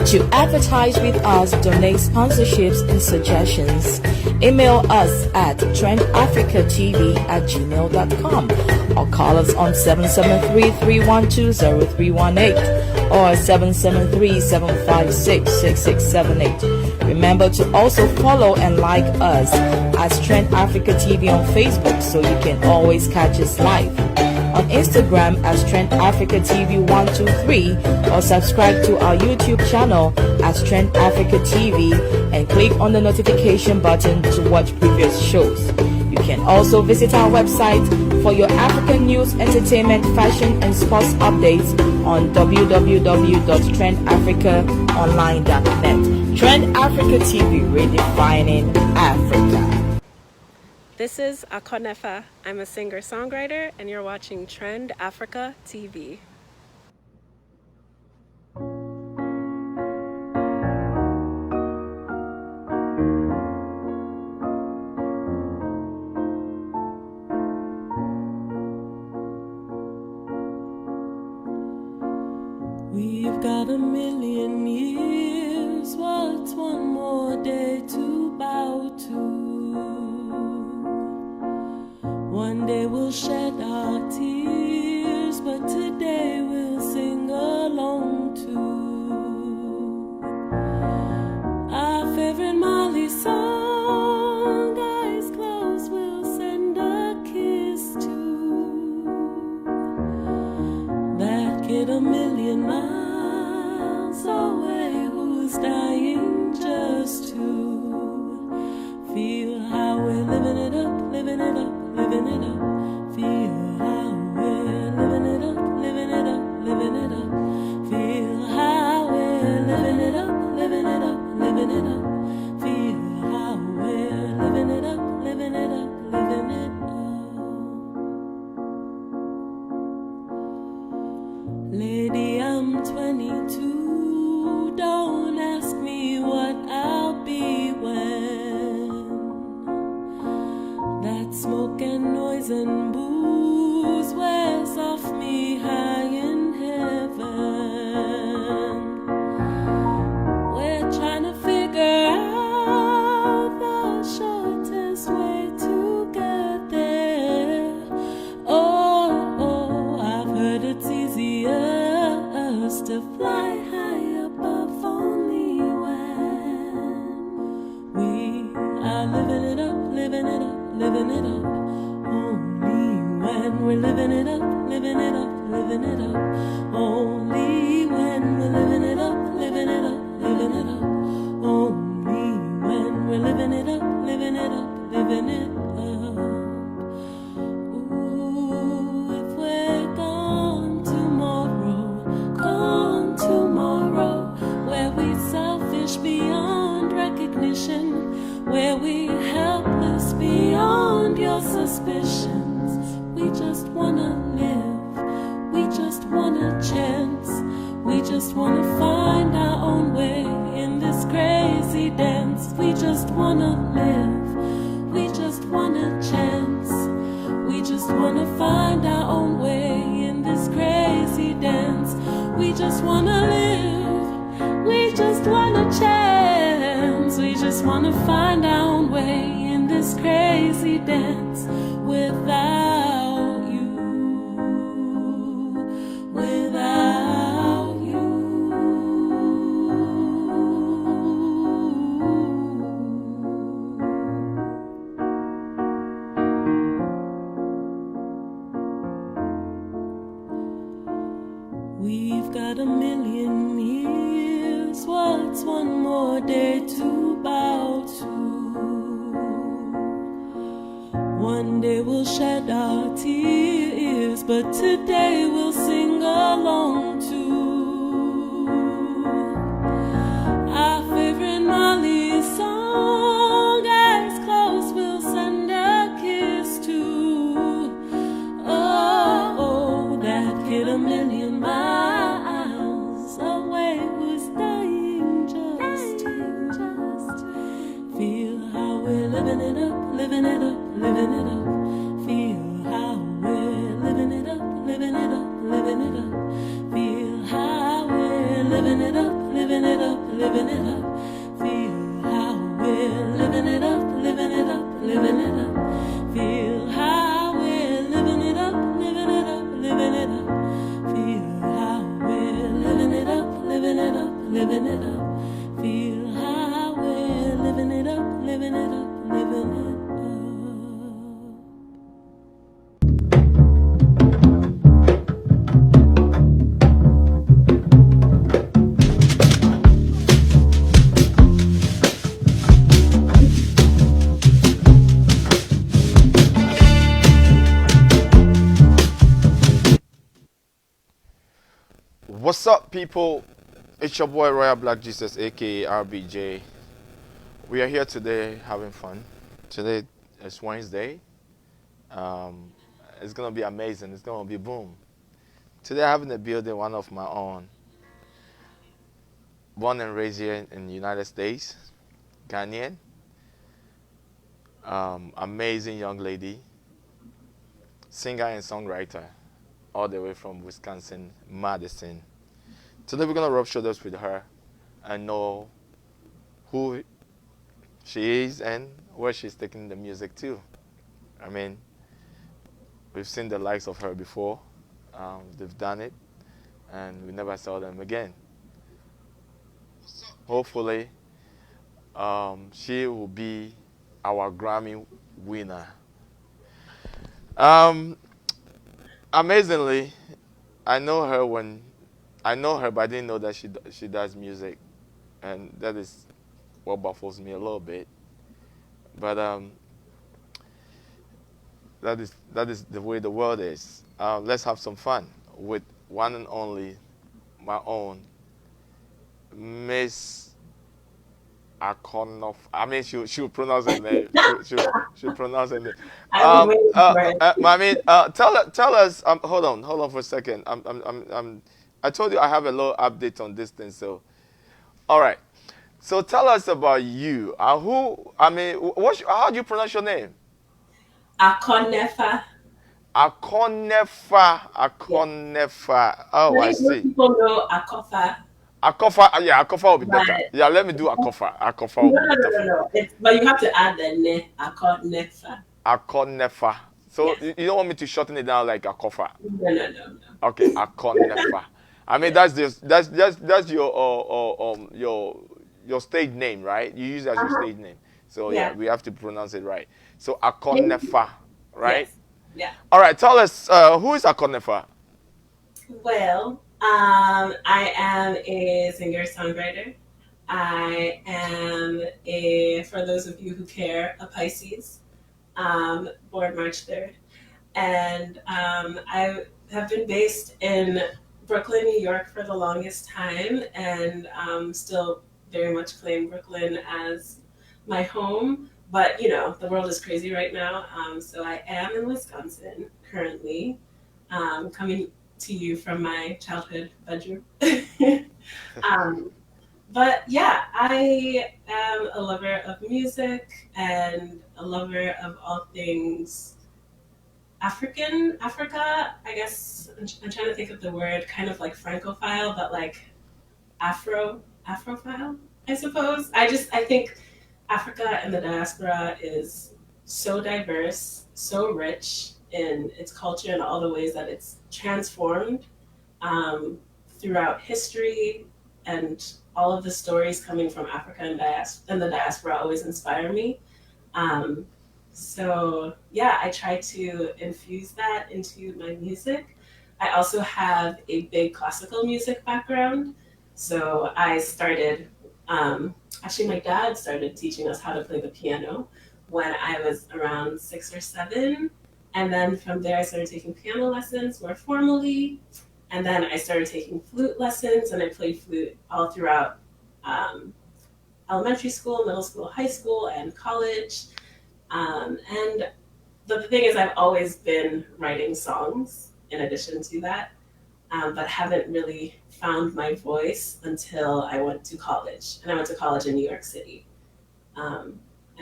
To advertise with us, donate sponsorships and suggestions, email us at trendafricatv@gmail.com or call us on 773-312-0318 or 773-756-6678. Remember to also follow and like us as Trend Africa TV on Facebook so you can always catch us live. On Instagram as Trend Africa TV 123 or subscribe to our YouTube channel as Trend Africa TV and click on the notification button to watch previous shows. You can also visit our website for your African news, entertainment, fashion and sports updates on www.trendafricaonline.net. Trend Africa TV, redefining Africa. This is Akornefa. I'm a singer-songwriter, and you're watching Trend Africa TV. We've got a million years, what's one more day to bow to? One day we'll shed our tears, but today we'll sing along too. Our favorite Mali song, eyes closed, we'll send a kiss to. That kid a million miles away who's dying just to feel how we're living it up, living it up, living it up. Feel how we're living it up, living it up, living it up. Feel how we're living it up, living it up, living it up. Feel how we're living it up, living it up, living it up. Lady, I'm 22. Don't ask me what I'll be when that smoke and noise and booze wears off me high in heaven. We're trying to figure out the shortest way to get there. Oh, I've heard it's easier to fly high above only when we are living it up, living it up, living it up. Only when we're living it up, living it up, living it up. Only when we're living it up, living it up, living it up. Only when we're living it up, living it up, living it up. Ooh, if we're gone tomorrow, where we selfish beyond recognition, where we helpless beyond your suspicions. We just wanna live, we just want a chance, we just wanna find our own way in this crazy dance. We just wanna live, we just want a chance, we just wanna find our own way in this crazy dance. We just wanna live, we just want a chance, we just wanna find our own way in this crazy dance without you, without you. We've got a million years, what's one more day to bow to? One day we'll shed our tears, but today we'll sing along too. Our favorite Mali song, eyes closed, we'll send a kiss to. Oh, that kid a million miles away who's dying just to feel how we're living it up, living it up, living it up. Feel how we're living it up, living it up, living it up. Feel living it up. Feel how we're living it up, living it up, living it up. What's up, people? It's your boy Royal Black Jesus, aka RBJ. We are here today having fun. Today is Wednesday. Um, it's gonna be amazing. It's gonna be boom. Today I have in the building one of my own, born and raised here in the United States, Ghanaian. Amazing young lady, singer and songwriter, all the way from Wisconsin, Madison. Today we're gonna rub shoulders with her and know who she is and where she's taking the music to. I mean, we've seen the likes of her before. They've done it, and we never saw them again. Hopefully, she will be our Grammy winner. Um, Amazingly, I know her, but I didn't know that she does music, and that is what baffles me a little bit. But that is the way the world is. Let's have some fun with one and only my own Miss Akornefa. I mean, she'll pronounce her name. She'll pronounce her name. I'm waiting for it. I mean, tell us. Hold on for a second. I told you I have a little update on this thing. So, all right. So tell us about you. Who? I mean, how do you pronounce your name? Akornefa. Akornefa. Yeah. Akornefa. Oh, I Many see. people know Akofa, Akofa. Yeah, Akofa will be better. but Yeah, let me do Akofa. Akofa will no, be no, better no, no, for me. no. But you have to add the ne, Akornefa. Akornefa. So Yes. you don't want me to shorten it down like Akofa. No, no, no, no. Okay, Akornefa. I mean, that's your your stage name, right? You use it as your Uh-huh. stage name. So yeah, Yeah. we have to pronounce it right. So Thank you. Akornefa, right? Yes. Yeah. All right, tell us who is Akornefa? Well, I am a singer-songwriter. I am for those of you who care, a Pisces, born March 3rd. And I have been based in Brooklyn, New York for the longest time, and still very much claim Brooklyn as my home. But you know, the world is crazy right now, so I am in Wisconsin currently, coming to you from my childhood bedroom. um, but yeah, I am a lover of music and a lover of all things Africa. I guess I'm trying to think of the word, kind of like Francophile, but like Afrophile, I suppose. I think Africa and the diaspora is so diverse, so rich in its culture and all the ways that it's transformed throughout history, and all of the stories coming from Africa and the diaspora always inspire me. Um, so yeah, I try to infuse that into my music. I also have a big classical music background. So I started, actually, my dad started teaching us how to play the piano when I was around 6 or 7. And then from there, I started taking piano lessons more formally. And then I started taking flute lessons, and I played flute all throughout um, elementary school, middle school, high school, and college. And the thing is, I've always been writing songs in addition to that, but haven't really found my voice until I went to college. And I went to college in New York City, and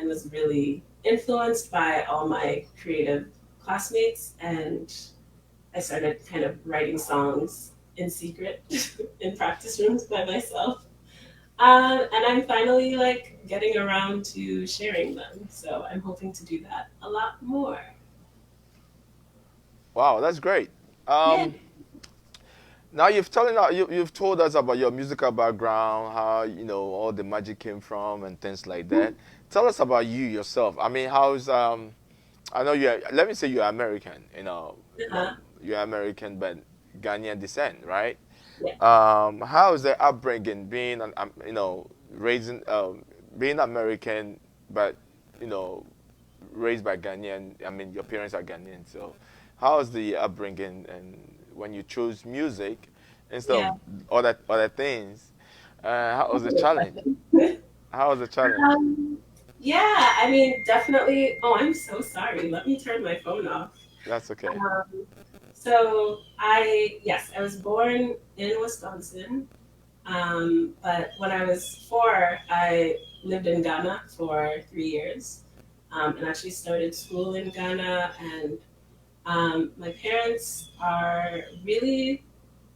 was really influenced by all my creative classmates. And I started kind of writing songs in secret in practice rooms by myself. And I'm finally like getting around to sharing them. So I'm hoping to do that a lot more. Wow, that's great. Yeah. Um, Now you've told us about your musical background, how all the magic came from and things like that. Tell us about you yourself. I mean, how's I know you're. Let me say you're American. Uh, You're American, but Ghanaian descent, right? yeah. How is the upbringing being, raising, being American, but you know, raised by Ghanaian? I mean, your parents are Ghanaian, so how is the upbringing and when you choose music instead Yeah. of other things? How was the challenge? How was the challenge? Um, yeah, I mean, definitely. Oh, I'm so sorry. Let me turn my phone off. That's okay. Um, yes, I was born in Wisconsin. But when I was 4, I lived in Ghana for 3 years, and actually started school in Ghana. And my parents are really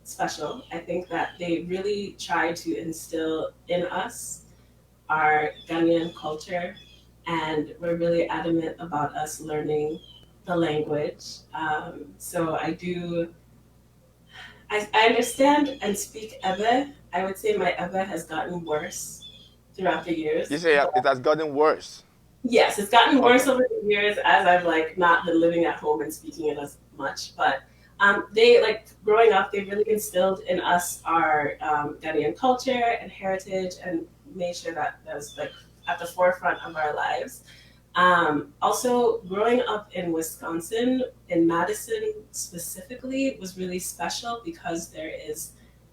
special. I think that they really try to instill in us our Ghanaian culture, and we're really adamant about us learning the language. So I understand and speak Ebe. I would say my Ebe has gotten worse throughout the You years. say But it has gotten worse. yes, it's gotten worse Okay. over the years as I've like not been living at home and speaking it as much. But they like growing up, they really instilled in us our Ghanaian culture and heritage, and made sure that that was like at the forefront of our lives. Also, growing up in Wisconsin, in Madison specifically, was really special because there is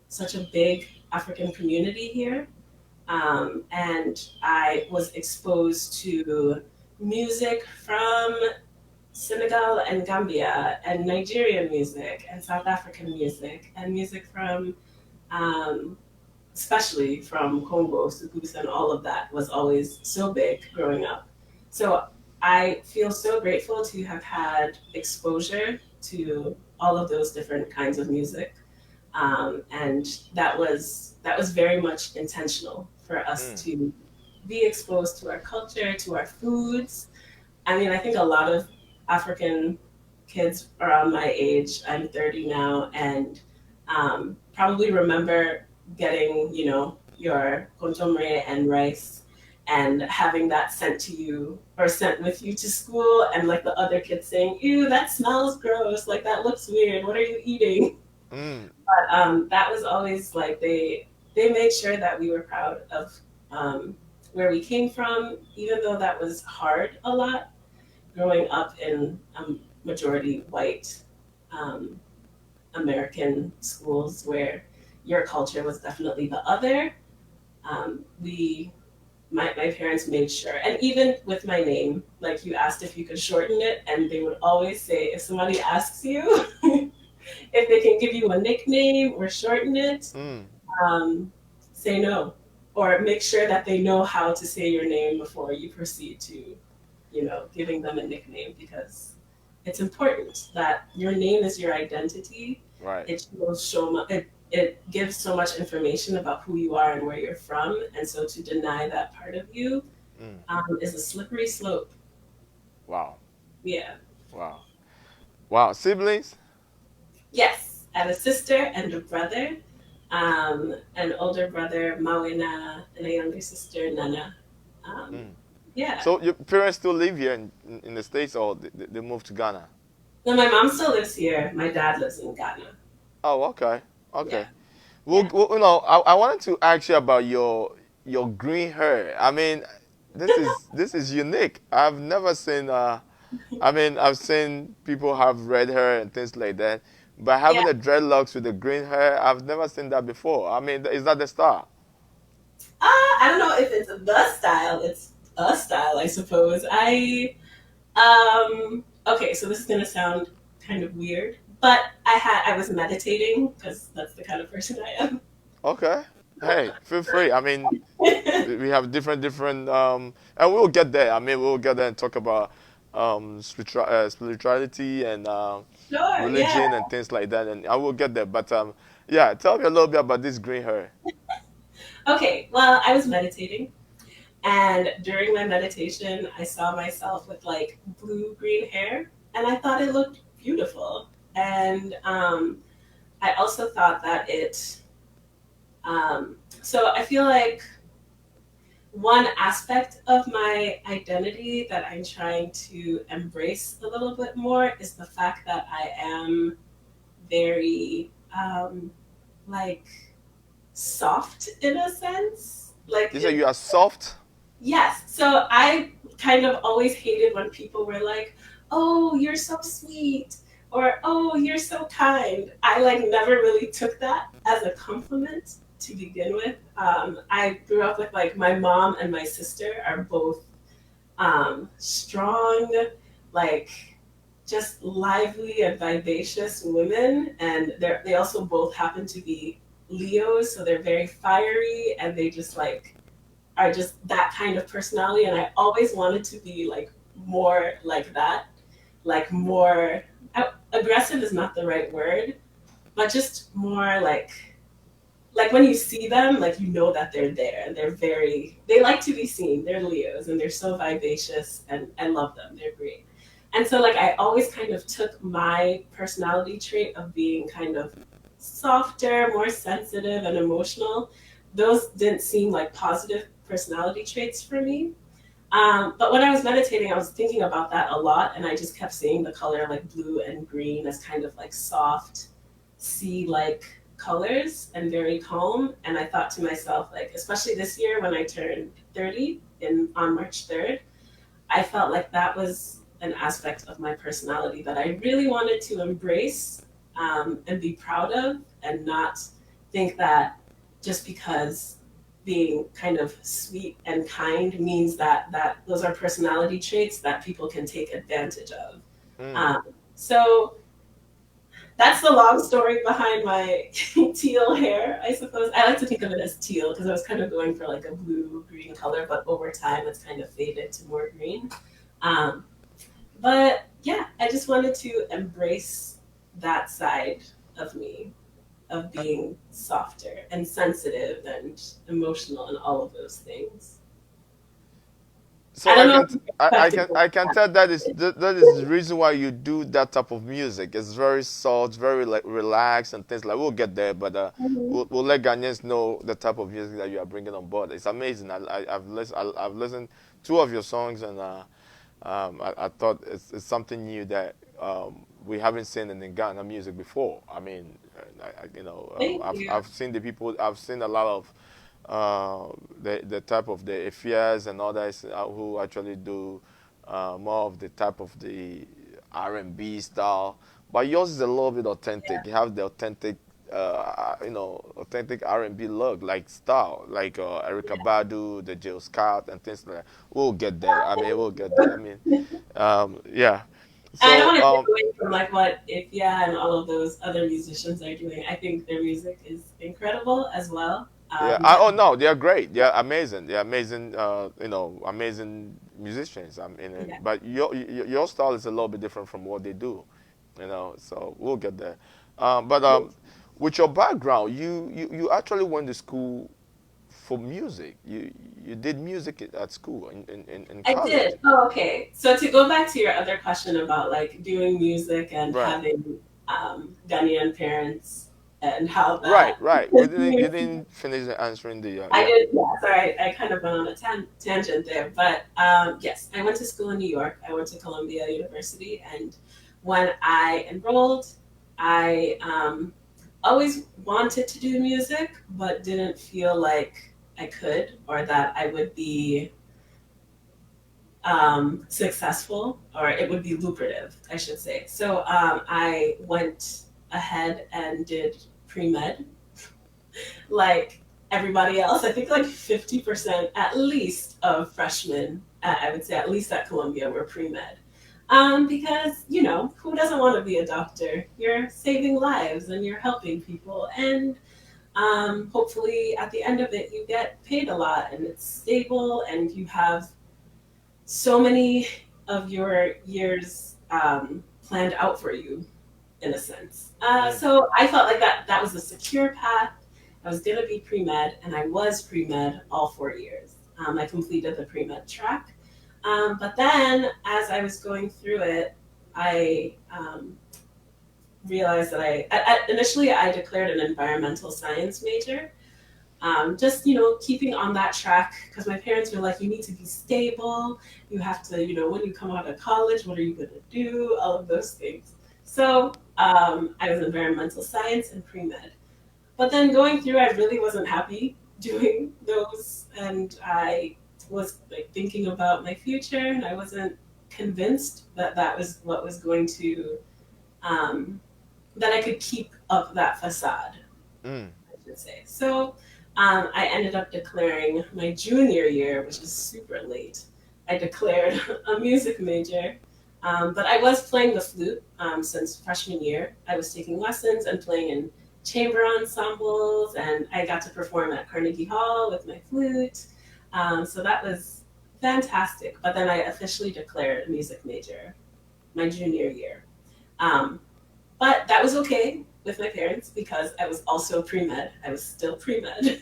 such a big African community here. And I was exposed to music from Senegal and Gambia, and Nigerian music, and South African music, and music from, um, especially from Congo, Soukouz, and all of that was always so big growing up. So I feel so grateful to have had exposure to all of those different kinds of music, and that was very much intentional for us Mm. to be exposed to our culture, to our foods. I mean, I think a lot of African kids around my age, I'm 30 now, and probably remember getting, your kontomre and rice and having that sent to you or sent with you to school, and like the other kids saying, ew, that smells gross, like that looks weird, what are you eating? Mm. But that was always like they made sure that we were proud of where we came from, even though that was hard a lot growing up in majority white um, American schools where your culture was definitely the other. We my parents made sure, and even with my name, like you asked if you could shorten it, and they would always say if somebody asks you if they can give you a nickname or shorten it, Mm. um, say no, or make sure that they know how to say your name before you proceed to, giving them a nickname, because it's important that your name is your identity. Right. It shows so much. It gives so much information about who you are and where you're from, and so to deny that part of you Mm. is a slippery slope. Wow. Yeah. Wow. Wow. Siblings? Yes, I have a sister and a brother, an older brother, Mawina, and a younger sister, Nana. Um, Mm. yeah. So your parents still live here in the States, or they moved to Ghana? No, my mom still lives here. My dad lives in Ghana. Oh, okay. Yeah, Okay. yeah, I wanted to ask you about your green hair. I mean, this is unique. I've never seen. I mean, I've seen people have red hair and things like that, but yeah. having the dreadlocks with the green hair, I've never seen that before. I mean, is that the style? I don't know if it's the style. It's a style, I suppose. Okay, so this is gonna sound kind of weird, but I was meditating because that's the kind of person I am. Okay. Hey, feel free. I mean, we have different and we'll get there. I mean, we'll get there and talk about spirituality and Sure, yeah. religion and things like that, and I will get there. But yeah, tell me a little bit about this green hair. Okay, well, I was meditating, and during my meditation, I saw myself with like blue green hair, and I thought it looked beautiful. And I also thought that so I feel like one aspect of my identity that I'm trying to embrace a little bit more is the fact that I am very like soft in a sense. You say you are soft. Yes. So I kind of always hated when people were like, "Oh, you're so sweet," or "Oh, you're so kind." I like never really took that as a compliment to begin with. I grew up with like my mom and my sister are both strong, like just lively and vivacious women, and they also both happen to be Leos, so they're very fiery and they just like are just that kind of personality. And I always wanted to be like more like that, like more aggressive is not the right word, but just more like when you see them, like you know that they're there and they like to be seen. They're Leos and they're so vivacious and I love them. They're great. And so like I always kind of took my personality trait of being kind of softer, more sensitive and emotional. Those didn't seem like positive personality traits for me. But when I was meditating, I was thinking about that a lot, and I just kept seeing the color like blue and green as kind of like soft, sea like colors and very calm. And I thought to myself, like, especially this year when I turned 30 on March 3rd, I felt like that was an aspect of my personality that I really wanted to embrace and be proud of, and not think that just because being kind of sweet and kind means that those are personality traits that people can take advantage of. Mm. So that's the long story behind my teal hair, I suppose. I like to think of it as teal because I was kind of going for like a blue green color, but over time it's kind of faded to more green. Um, but yeah, I just wanted to embrace that side of me, of being softer and sensitive and emotional and all of those things. I So don't know if you I can tell that is the reason why you do that type of music. It's very soft, very like relaxed and things like. We'll get there, but we'll let Ghanaians know the type of music that you are bringing on board. It's amazing. I've listened two of your songs, and I thought it's something new that we haven't seen in the Ghana music before. I mean, Thank you. I've seen the people. I've seen a lot of the type of the affairs and others who actually do more of the type of the R&B style. But yours is a little bit authentic. You have the authentic, authentic R&B look, like style, like Erica Badu, the Jill Scott, and things like that. We'll get there. I mean, we'll get there. I mean, yeah. And I don't So, want to take away from like what Ifya and all of those other musicians are doing. I think their music is incredible as well. yeah. But Oh no, they're great. They're amazing. They're amazing. Amazing musicians. I mean, yeah, but your style is a little bit different from what they do. So we'll get there. But with your background, you actually went to school for music. You did music at school in I college. did. Oh, okay. So to go back to your other question about like doing music and Right. having Ghanaian parents and how Right. that Right. We didn't. You didn't finish answering the. I Yeah. did, yeah, sorry, I kind of went on a tangent there. But yes, I went to school in New York. I went to Columbia University. And when I enrolled, I always wanted to do music, but didn't feel like I could, or that I would be successful, or it would be lucrative, I should say. So I went ahead and did pre med like everybody else. I think like 50% at least of freshmen, I would say at least at Columbia, were pre med. Because, who doesn't want to be a doctor? You're saving lives and you're helping people. And hopefully at the end of it, you get paid a lot and it's stable and you have so many of your years planned out for you in a sense. Mm. So I felt like that was a secure path. I was going to be pre med, and I was pre med all 4 years. I completed the pre med track. But then, as I was going through it, I realized that initially I declared an environmental science major. Just keeping on that track because my parents were like, you need to be stable. You have to, when you come out of college, what are you going to do? All of those things. So I was in environmental science and pre-med. But then going through, I really wasn't happy doing those, and I was like thinking about my future, and I wasn't convinced that that was what was going to that I could keep up that facade. Mm. I should say. So I ended up declaring my junior year, which is super late. I declared a music major, but I was playing the flute since freshman year. I was taking lessons and playing in chamber ensembles, and I got to perform at Carnegie Hall with my flute. So that was fantastic. But then I officially declared a music major my junior year. But that was okay with my parents because I was also pre-med. I was still pre-med.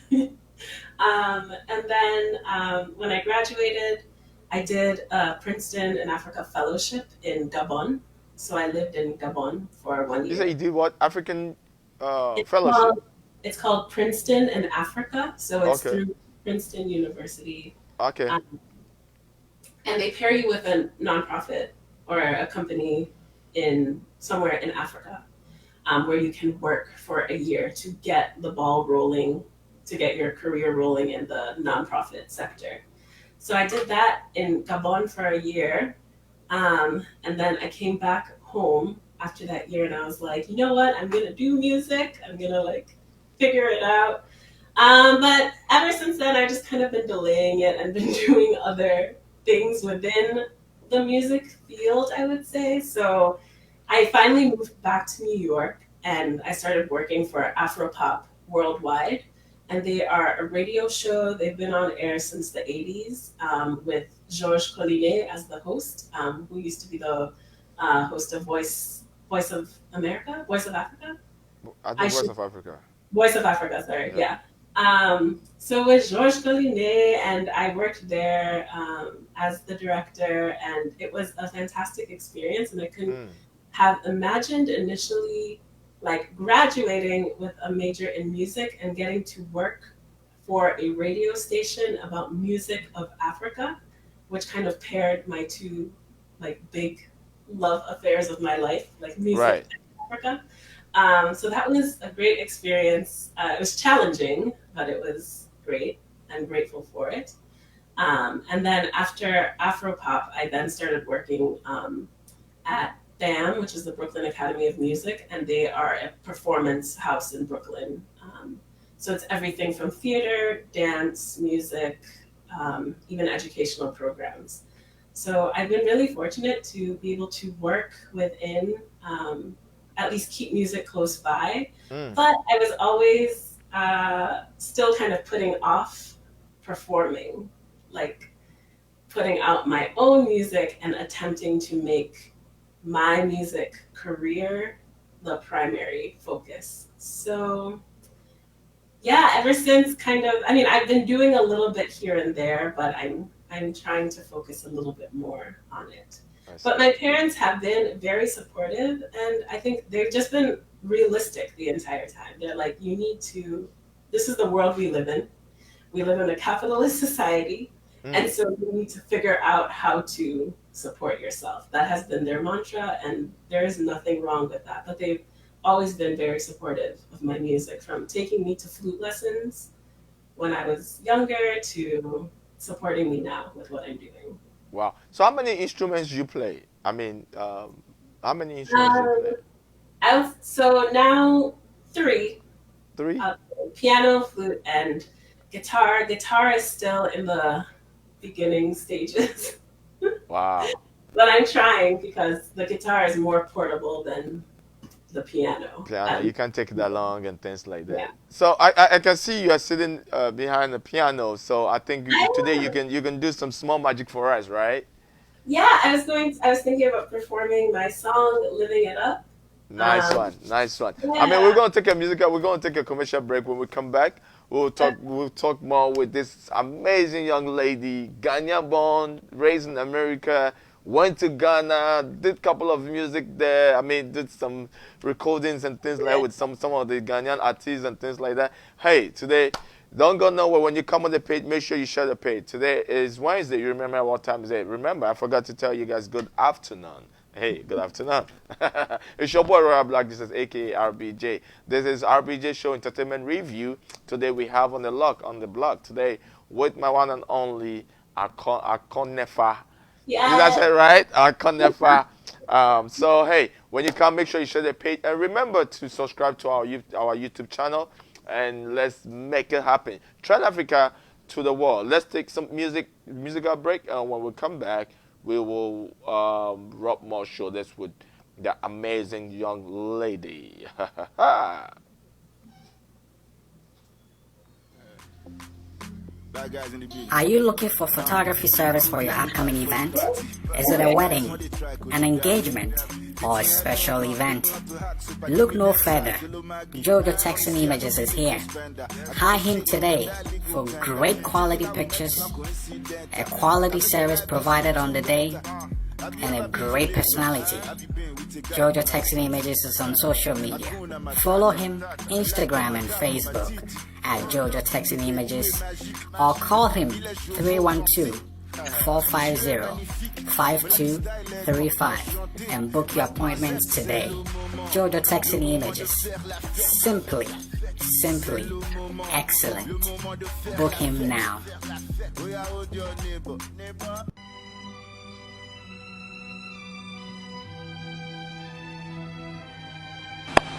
And then when I graduated, I did a Princeton in Africa fellowship in Gabon. So I lived in Gabon for 1 year. You say you did what? African It's fellowship? it's called Princeton in Africa. So it's Okay. through Princeton University. Okay. And they pair you with a nonprofit or a company in somewhere in Africa where you can work for a year to get the ball rolling, to get your career rolling in the nonprofit sector. So I did that in Gabon for a year. And then I came back home after that year and I was like, you know what? I'm going to do music. I'm going to like figure it out. But ever since then, I've just kind of been delaying it and been doing other things within the music field, I would say. So I finally moved back to New York and I started working for Afropop Worldwide. And they are a radio show. They've been on air since the 80s with Georges Collinet as the host, who used to be the host of Voice of America, Voice of Africa? I think Voice of Africa. Voice of Africa, sorry, yeah. So with Georges Collinet, and I worked there as the director, and it was a fantastic experience, and I couldn't have imagined initially like graduating with a major in music and getting to work for a radio station about music of Africa, which kind of paired my two like big love affairs of my life, like music Right. and Africa. So that was a great experience. It was challenging, but it was great. I'm grateful for it. And then after Afropop, I then started working at BAM, which is the Brooklyn Academy of Music, and they are a performance house in Brooklyn. So it's everything from theater, dance, music, even educational programs. So I've been really fortunate to be able to work within, at least keep music close by. But I was always still kind of putting off performing, like putting out my own music and attempting to make my music career the primary focus. So yeah, ever since I've been doing a little bit here and there, but I'm trying to focus a little bit more on it. But my parents have been very supportive, and I think they've just been realistic the entire time. They're like, this is the world we live in. We live in a capitalist society, and so you need to figure out how to support yourself. That has been their mantra, and there is nothing wrong with that. But they've always been very supportive of my music, from taking me to flute lessons when I was younger to supporting me now with what I'm doing. Wow. So how many instruments do you play? I mean, how many instruments do you play? So now 3. 3? Piano, flute, and guitar. Guitar is still in the beginning stages. Wow. But I'm trying because the guitar is more portable than the piano. You can take it along and things like that. Yeah. So I can see you are sitting behind the piano. So I think today you can do some small magic for us, right? Yeah, I was thinking about performing my song "Living It Up." Nice one. Yeah. I mean, we're going to take a commercial break. When we come back, we'll talk more with this amazing young lady, Ghanaian born, raised in America, went to Ghana, did a couple of music there. I mean, did some recordings and things like that with some of the Ghanaian artists and things like that. Hey, today, don't go nowhere. When you come on the page, make sure you share the page. Today is Wednesday. You remember what time is it? Remember, I forgot to tell you guys good afternoon. Hey, good afternoon. It's your boy Royal Black. This is aka RBJ. This is RBJ Show Entertainment Review. Today we have on the block today with my one and only Akornefa. Yeah. Did I say it right? Akornefa. So hey, when you come, make sure you share the page and remember to subscribe to our YouTube channel and let's make it happen. Trend Africa to the world. Let's take some musical break, and when we come back, we will rub more shoulders with the amazing young lady. Are you looking for photography service for your upcoming event? Is it a wedding, an engagement, or a special event? Look no further. Jojo Texan Images is here. Hire him today for great quality pictures, a quality service provided on the day, and a great personality. Jojo Texan Images is on social media. Follow him Instagram and Facebook at Jojo Texan Images or call him 312-450-5235 and book your appointments today. Jojo Texan Images. Simply excellent. Book him now.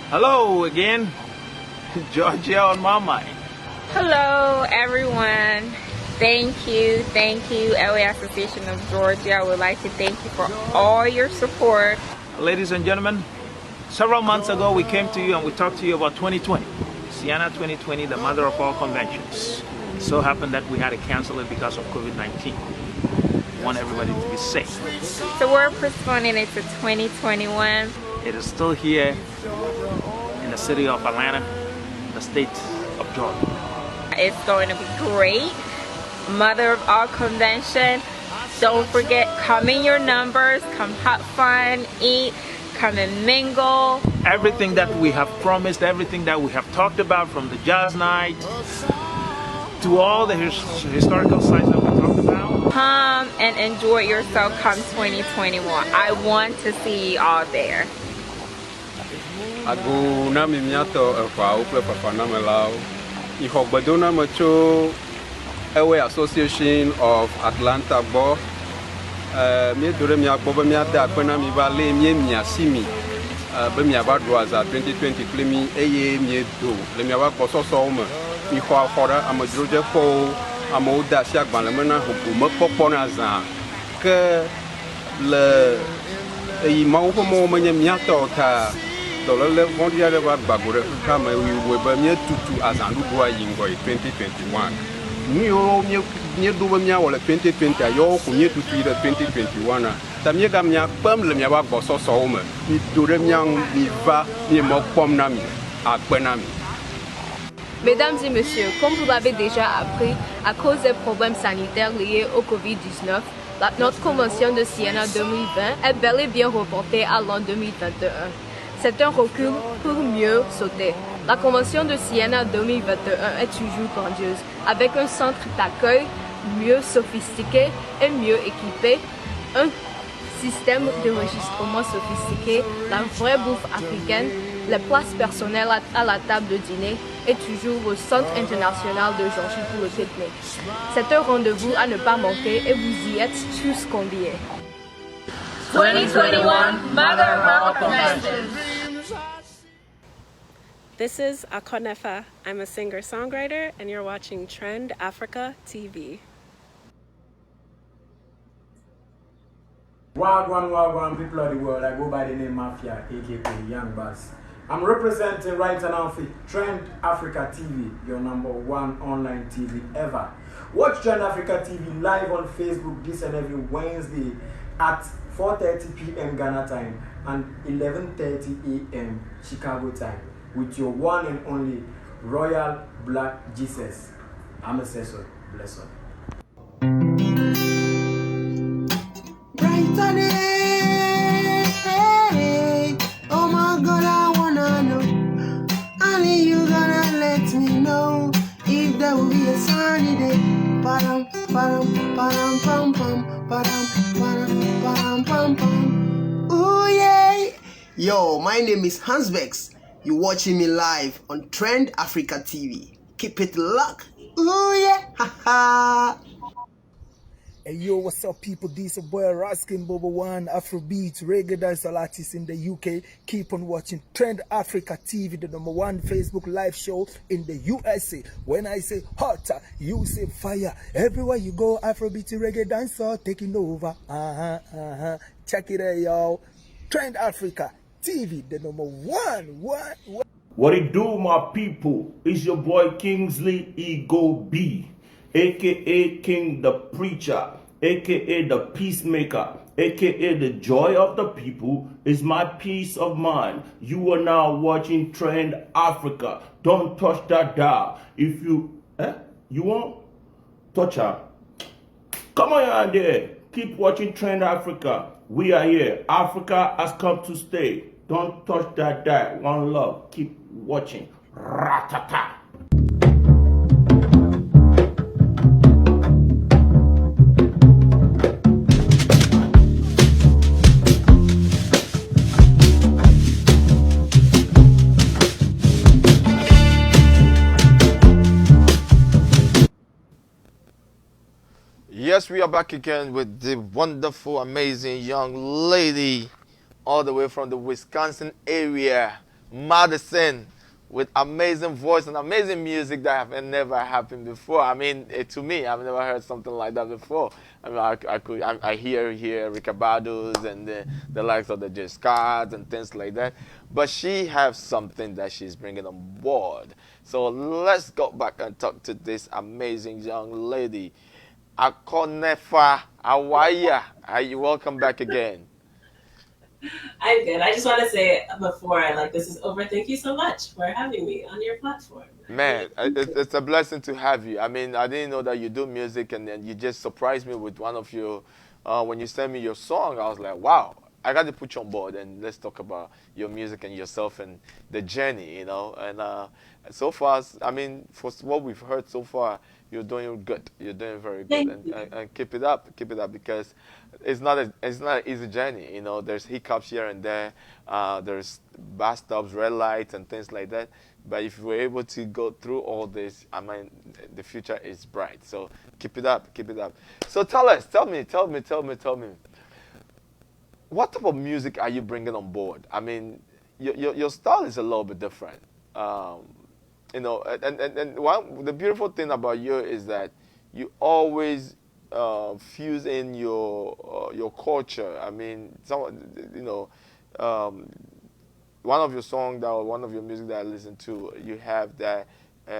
Hello again, Georgia on my mind. Hello everyone. Thank you, LA Association of Georgia. I would like to thank you for all your support. Ladies and gentlemen, several months ago we came to you and we talked to you about 2020. Siena 2020, the mother of all conventions. It so happened that we had to cancel it because of COVID-19. We want everybody to be safe. So we're postponing it to 2021. It is still here in the city of Atlanta, the state of Georgia. It's going to be great. Mother of all convention. Don't forget, come in your numbers, come have fun, eat, come and mingle. Everything that we have promised, everything that we have talked about, from the jazz night to all the historical sites that we talked about. Come and enjoy yourself come 2021. I want to see you all there. Agu na mi miato kwa uple papa na melao. Iho badona macho LA Association of Atlanta bo. Mi dure mi akbo mi ada kwena mi ba le mi simi. Be mi aba do as 2020 klemi eye mi do. Le mi aba ko so mo. Mi ho akora amadroje ko amoda si agban le mena ho mo popo na za. Ke le e ma ho mo me miato ta le vondia de ba bagore kama we ba mi tutu azandu do yingo 2021 mi o mi do ba mi awole 2020 ayo ko mi tutu de 2021 ta mi ga mi pam le mi ba go so so o me mi do de mi an mi va mi mo pom na mi akpe na mi. Mesdames et messieurs, comme vous l'avez déjà appris, à cause des problèmes sanitaires liés au Covid-19, notre convention de Siena 2020 est bel et bien reportée à l'an 2021. C'est un recul pour mieux sauter. La convention de Siena 2021 est toujours grandiose, avec un centre d'accueil mieux sophistiqué et mieux équipé, un système d'enregistrement sophistiqué, la vraie bouffe africaine, les places personnelles à la table de dîner et toujours au Centre international de Georgie pour le pique-nique. C'est un rendez-vous à ne pas manquer et vous y êtes tous conviés. 2021 Mother of All Conventions. This is Akornefa. I'm a singer-songwriter, and you're watching Trend Africa TV. Wagwan, people of the world. I go by the name Mafia, aka Young Bass. I'm representing right now for Trend Africa TV, your #1 online TV ever. Watch Trend Africa TV live on Facebook this and every Wednesday at 4:30 p.m. Ghana time and 11:30 a.m. Chicago time with your one and only Royal Black Jesus. I'm a Cecil. Bless up. Bright Ba-dum, ba-dum, ba-dum, bum, bum, ba-dum, ba-dum, ba-dum, bum, bum. Ooh, yeah. Yo, my name is Hans Bex. You're watching me live on Trend Africa TV. Keep it locked. Ooh, yeah. Ha ha. Hey yo, what's up, people? This is boy Raskin Bobo One, Afrobeat, reggae dancehall artist in the UK. Keep on watching Trend Africa TV, the #1 Facebook live show in the USA. When I say hotter, you say fire. Everywhere you go, Afrobeat, reggae dancehall taking over. Check it out, y'all. Trend Africa TV, the #1. What it do, my people? It's your boy Kingsley Ego B, aka King the Preacher, aka the Peacemaker, aka the Joy of the People is my peace of mind. You are now watching Trend Africa. Don't touch that dial. If you won't touch her. Come on there. Keep watching Trend Africa. We are here. Africa has come to stay. Don't touch that dial. One love. Keep watching. Ratata. Yes, we are back again with the wonderful, amazing young lady all the way from the Wisconsin area, Madison, with amazing voice and amazing music that have never happened before. I mean, to me, I've never heard something like that before. I mean, I hear Ricabados and the likes of the Jescards and things like that. But she has something that she's bringing on board. So let's go back and talk to this amazing young lady. Akornefa, how are you? Are you welcome back again? I'm good. I just want to say before this is over, thank you so much for having me on your platform. Man, it's a blessing to have you. I mean, I didn't know that you do music, and then you just surprised me with one of your, when you sent me your song, I was like, wow, I got to put you on board, and let's talk about your music and yourself and the journey, And so far, I mean, for what we've heard so far, you're doing good. You're doing very good, and keep it up, because it's not an easy journey. There's hiccups here and there. There's bus stops, red lights, and things like that. But if we're able to go through all this, I mean, the future is bright. So keep it up, keep it up. So tell me, what type of music are you bringing on board? I mean, your style is a little bit different. And the beautiful thing about you is that you always fuse in your culture. I mean, one of your songs or one of your music that I listen to, you have that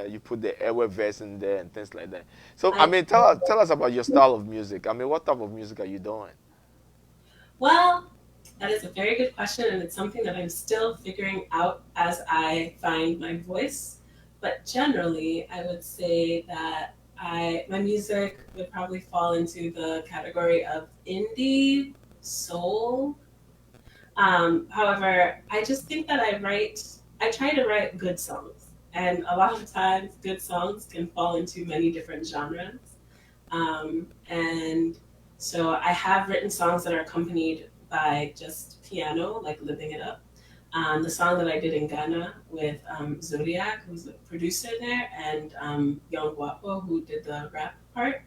you put the airway verse in there and things like that. So I mean, tell us about your style of music. I mean, what type of music are you doing? Well, that is a very good question, and it's something that I'm still figuring out as I find my voice. But generally, I would say that my music would probably fall into the category of indie, soul. However, I just think that I try to write good songs. And a lot of times, good songs can fall into many different genres. And so I have written songs that are accompanied by just piano, like living it up. The song that I did in Ghana with Zodiac, who's the producer there, and Young Guapo, who did the rap part,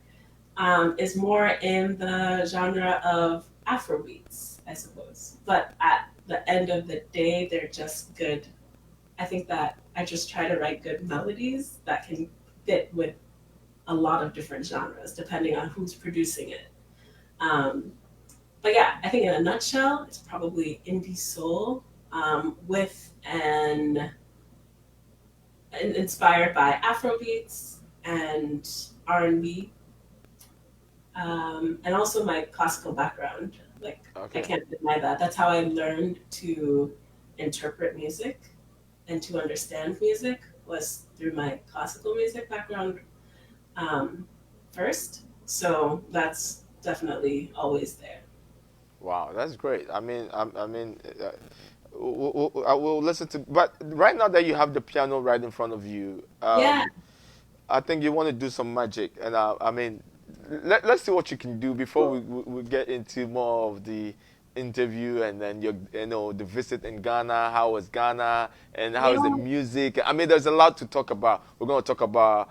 is more in the genre of Afrobeats, I suppose. But at the end of the day, they're just good. I think that I just try to write good melodies that can fit with a lot of different genres, depending on who's producing it. But yeah, I think in a nutshell, it's probably indie soul, with an inspired by Afrobeats and R&B, and also my classical background. I can't deny that. That's how I learned to interpret music and to understand music, was through my classical music background first. So that's definitely always there. Wow, that's great. I will listen to. But right now that you have the piano right in front of you, Yeah. I think you want to do some magic, and I mean, let's see what you can do before we get into more of the interview, and then you know, the visit in Ghana. How was Ghana, and how is the music? I mean, there's a lot to talk about. We're going to talk about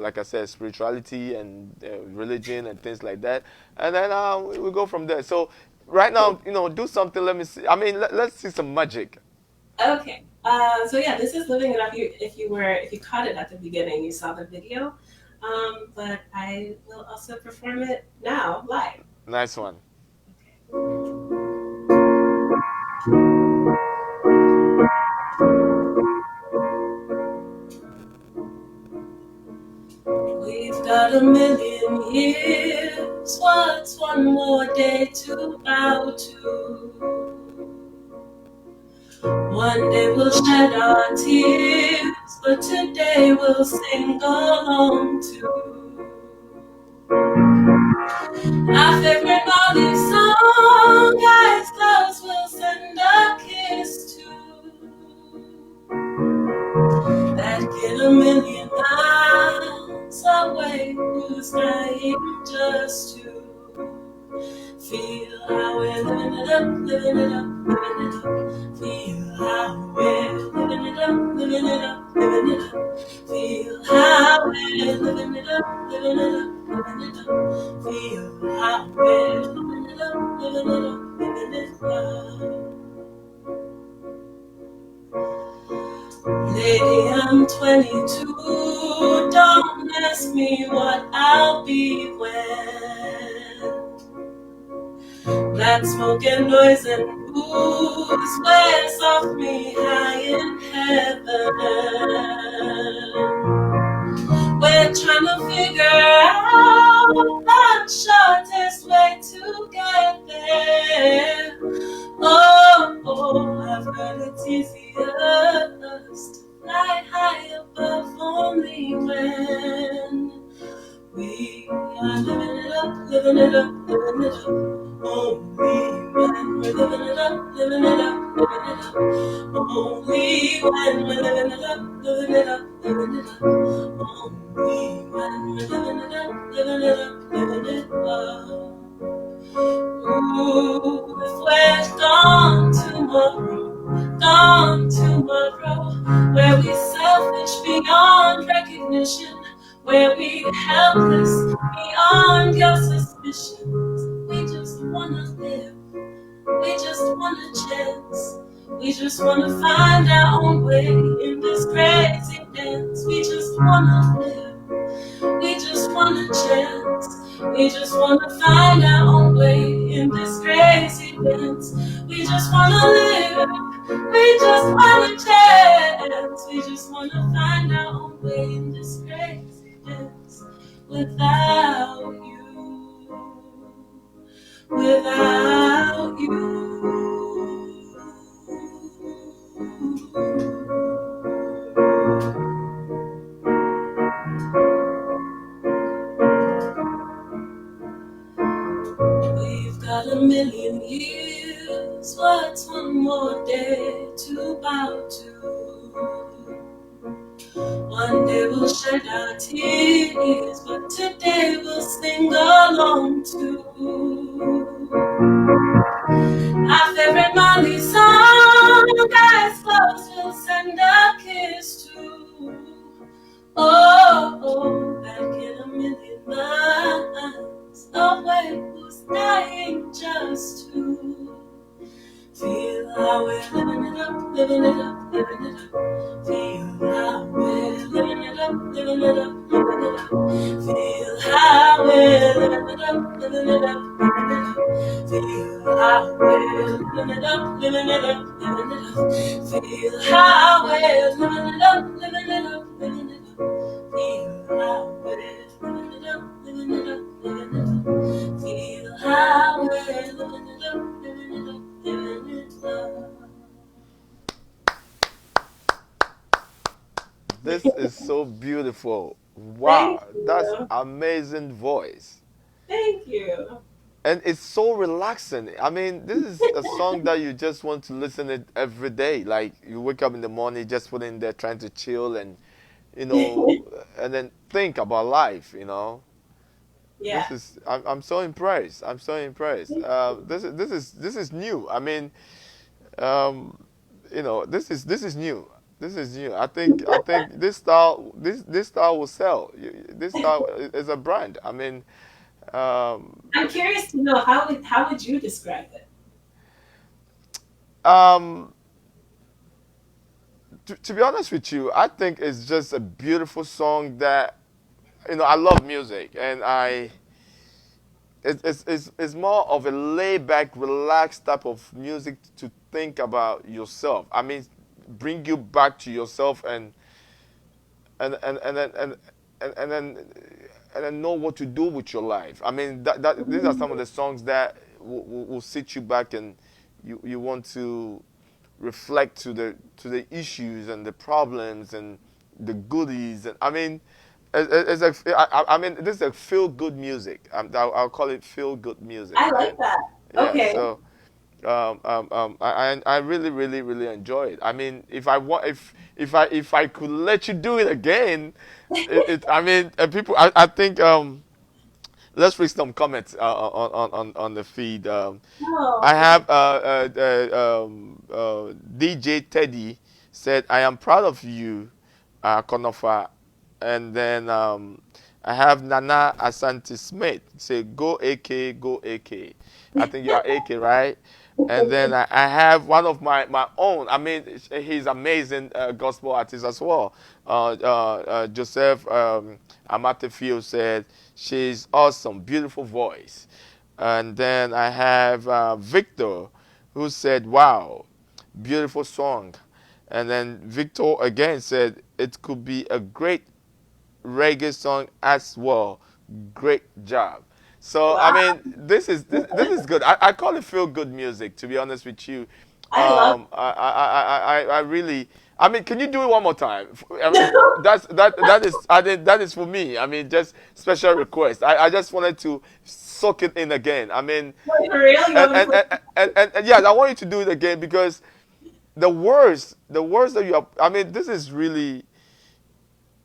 like I said, spirituality and religion and things like that, and then we go from there. So right now, you know, do something. Let me see. I mean, let's see some magic. Okay. So yeah, this is Living It Up. If you caught it at the beginning, you saw the video. But I will also perform it now live. Nice one. We've got a million years. What's one more day to bow to? One day we'll shed our tears, but today we'll sing along to our favorite Molly song. Eyes closed, we'll send a kiss to that kid a million miles away who's dying just to feel how we're living it up, living it up, living it up. Feel how we're living it up, living it up, living it up. Feel how we're living it up, living it up, living it up. Feel how we're living it up, living it up, living it up. Lady, I'm 22. Don't ask me what I'll be when black smoke and noise and booze wears off me high in heaven. We're trying to figure out the shortest way to get there. Oh, I've heard it's easiest to fly high above only when we are living it up, living it up, living it up. Only when we're living it up, living it up, living it up. Only when we're living it up, living it up, living it up. Only when we're living it up, living it up, living it up. Ooh, if we're gone tomorrow, where we selfish beyond recognition, where we helpless beyond your suspicions. We just wanna live, we just want a chance, we just wanna find our own way in this crazy dance. We just wanna live, we just want a chance, we just wanna find our own way in this crazy dance. We just wanna live, we just want a chance, we just wanna find our own way in this crazy dance. Without you, without you. We've got a million years. What's one more day to bow to? One day we'll shed our tears, but today we'll sing along to our favorite Molly song. Eyes closed, we'll send a kiss to. Oh, that kid a million miles away who's dying just to feel how we're living it up, living it up, living it up. Feel how we're living it up, living it up, living it up. Feel how we're living it up, living it up, living it up. Feel how we're living it up, living it up, living it up. Feel how we're living it up, living it up, living it up. Feel how we're living it up, living it up, living it up. Feel how we're living it up, living it up, living it up. This is so beautiful. Wow, that's amazing voice. Thank you. And it's so relaxing. I mean, this is a song that you just want to listen it every day. Like you wake up in the morning, just put in there trying to chill and you know, and then think about life, you know. Yeah. I'm so impressed. I'm so impressed. This is new. I mean, um, you know, this is new. This is new. I think this style will sell. This style is a brand. I mean, um, I'm curious to know how would you describe it? um, to be honest with you, I think it's just a beautiful song that, you know, I love music, and it's more of a laid back, relaxed type of music to think about yourself. I mean, bring you back to yourself and and and then and and then and then know what to do with your life. I mean, these are some of the songs that will sit you back, and you want to reflect to the issues and the problems and the goodies. And I mean, it's like I mean, this is a feel good music. I'll call it feel good music. I like And that. yeah, Okay. so I really, really, really enjoy it. I mean, if I could let you do it again, I mean, people, I think, let's read some comments on the feed. Oh, I okay. have DJ Teddy said, "I am proud of you, Akornefa," and then I have Nana Asante Smith say, "Go AK, go AK." I think you are AK, right? And then I have one of my own. I mean, he's amazing gospel artist as well. Joseph Amatefio said, "She's awesome, beautiful voice." And then I have Victor, who said, "Wow, beautiful song." And then Victor again said, "It could be a great reggae song as well. Great job." So I Wow. mean, this is good. I call it feel good music. To be honest with you, I love I really. I mean, can you do it one more time? I mean, that is I think that is for me. I mean, just special request. I just wanted to soak it in again. I mean, Wait, for real? You want me to play? and yeah, I want you to do it again because the words that you have. I mean, this is really,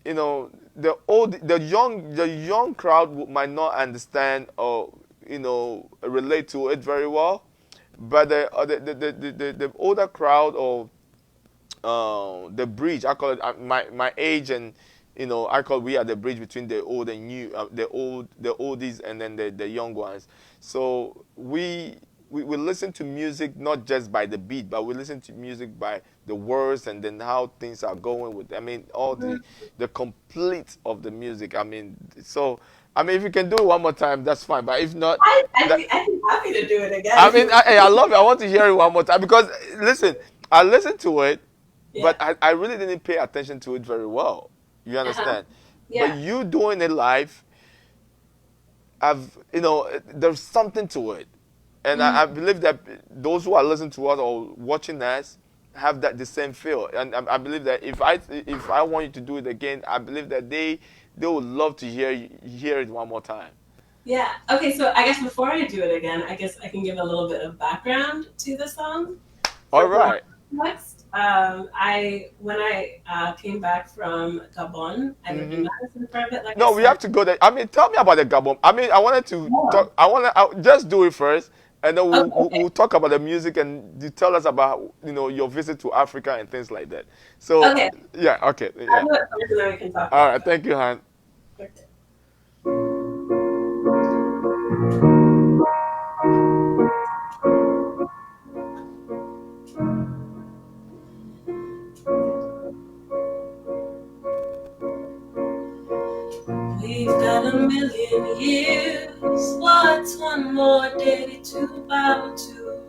you know, the young crowd might not understand or, you know, relate to it very well, but the older crowd, or the bridge, I call it, my age, and, you know, I call, we are the bridge between the old and new, the oldies and then the young ones. So we listen to music not just by the beat, but we listen to music by the words and then how things are going with. I mean, all the complete of the music. I mean, so I mean, if you can do it one more time, that's fine. But if not, I'd be happy to do it again I if you mean, want. I love it. I want to hear it one more time because listen, I listened to it, Yeah. but I really didn't pay attention to it very well. You understand? Yeah. But you doing it live, you know, there's something to it, and I believe that those who are listening to us or watching us have that the same feel, and I believe that if I want you to do it again, I believe that they would love to hear it one more time. Yeah. Okay, so I guess before I do it again, I guess I can give a little bit of background to the song. All For more right. context, when I came back from Gabon, I lived in Madison for a bit, like I No, we said. have to go there. I mean, tell me about the Gabon. I mean, I wanted to Yeah. talk. I want to just do it first, and then Okay. we'll talk about the music, and you tell us about, you know, your visit to Africa and things like that. So Okay. yeah, okay, I'll yeah. do it first and then we can talk All about right, thank you, Han. it. We've got a million years. What's one more day to bow to?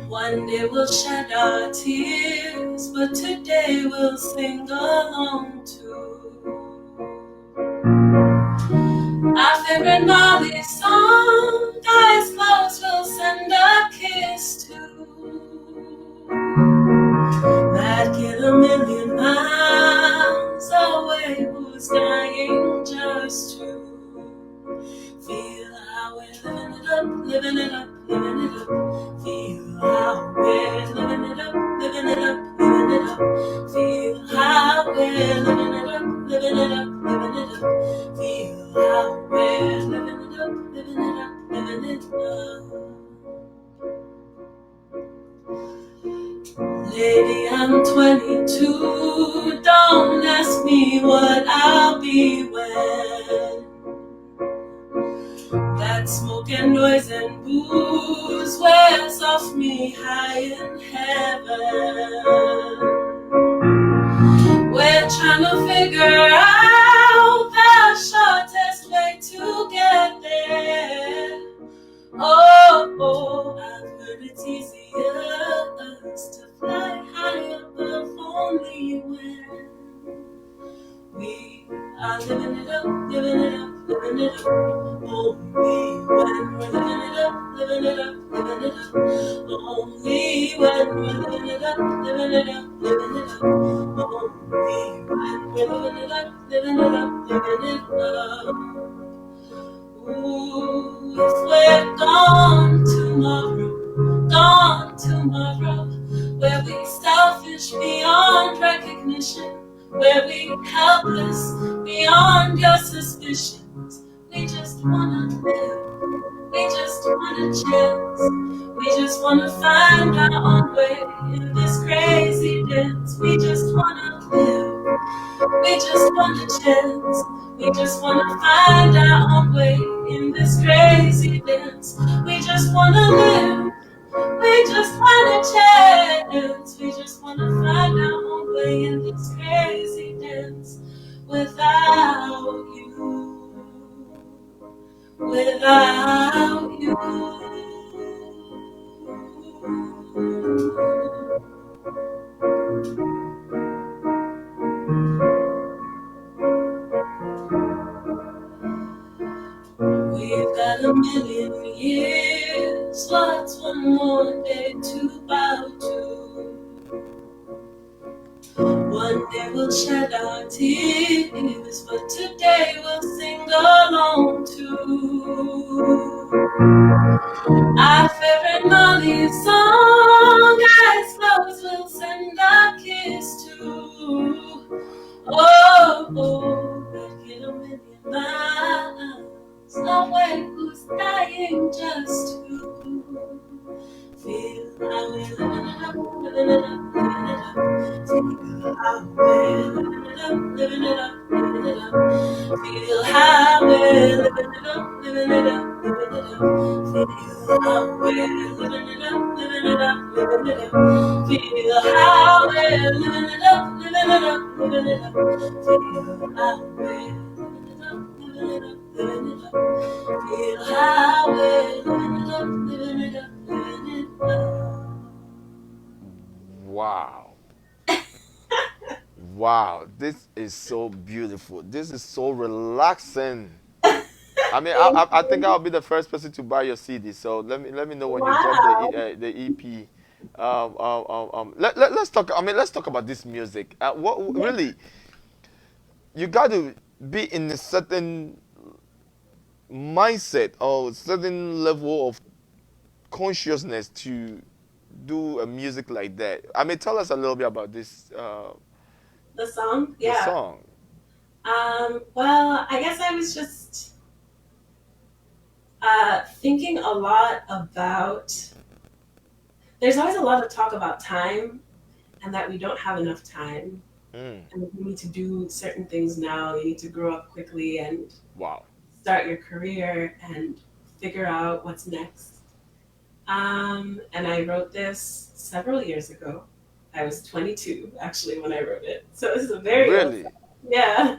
One day we'll shed our tears, but today we'll sing along too. Our favorite Molly song, eyes closed, we'll send a kiss to. That kid a million miles away who's dying just to feel how we're living it up, living it up, living it up. Feel how we're living it up, living it up, living it up. Feel living it up. Feel how we're living it up, living it up, living it up. Lady, I'm 22. Don't ask me what I'll be when that smoke and noise and booze wears off me high in heaven. We're trying to figure out the shortest way to get there. Oh, I've heard it's easier to fly high above only when we are living it up, living it up, living it up. Only when we're living it up, living it up, living it up. Only when we're living it up, living it up, living it up. Only when we're living it up, living it up, living it up. Ooh, if we're gone tomorrow, where we selfish beyond recognition, where we helpless beyond your suspicions. We just wanna live, we just want a chance, we just wanna find our own way in this crazy dance. We just wanna live, we just want a chance, we just wanna find our own way in this crazy dance. We just wanna live, we just want a chance, we just wanna find our own way in this crazy dance. Without you, without you. We've got a million years, what's one more day to bow to? One day we'll shed our tears, but today we'll sing along too. Our favorite Molly song, eyes closed, we'll send our kiss to. Oh, back in a million miles away, who's dying just to feel how we're living it up, living it up, living it up. Feel how we're living it up, living it up, living it up. Feel how we're living it up, living it up, living it up. Feel how we're living it up, living it up, living it up. Feel how we're living it up, living it up, living it up. Feel how we're living it up, living it up, living it up. Feel how we're living it up, living it up, living it up. Wow. Wow, this is so beautiful. This is so relaxing. I mean, I think I'll be the first person to buy your CD. So let me know when you drop the EP. Let's talk. I mean, let's talk about this music. What really? You got to be in a certain mindset or certain level of consciousness to do a music like that. I mean, tell us a little bit about this. The song? The Yeah. song. Well, I guess I was just thinking a lot about. There's always a lot of talk about time and that we don't have enough time. And you need to do certain things now. You need to grow up quickly and start your career and figure out what's next. And I wrote this several years ago. I was 22 actually when I wrote it. So this is a very old song. Yeah.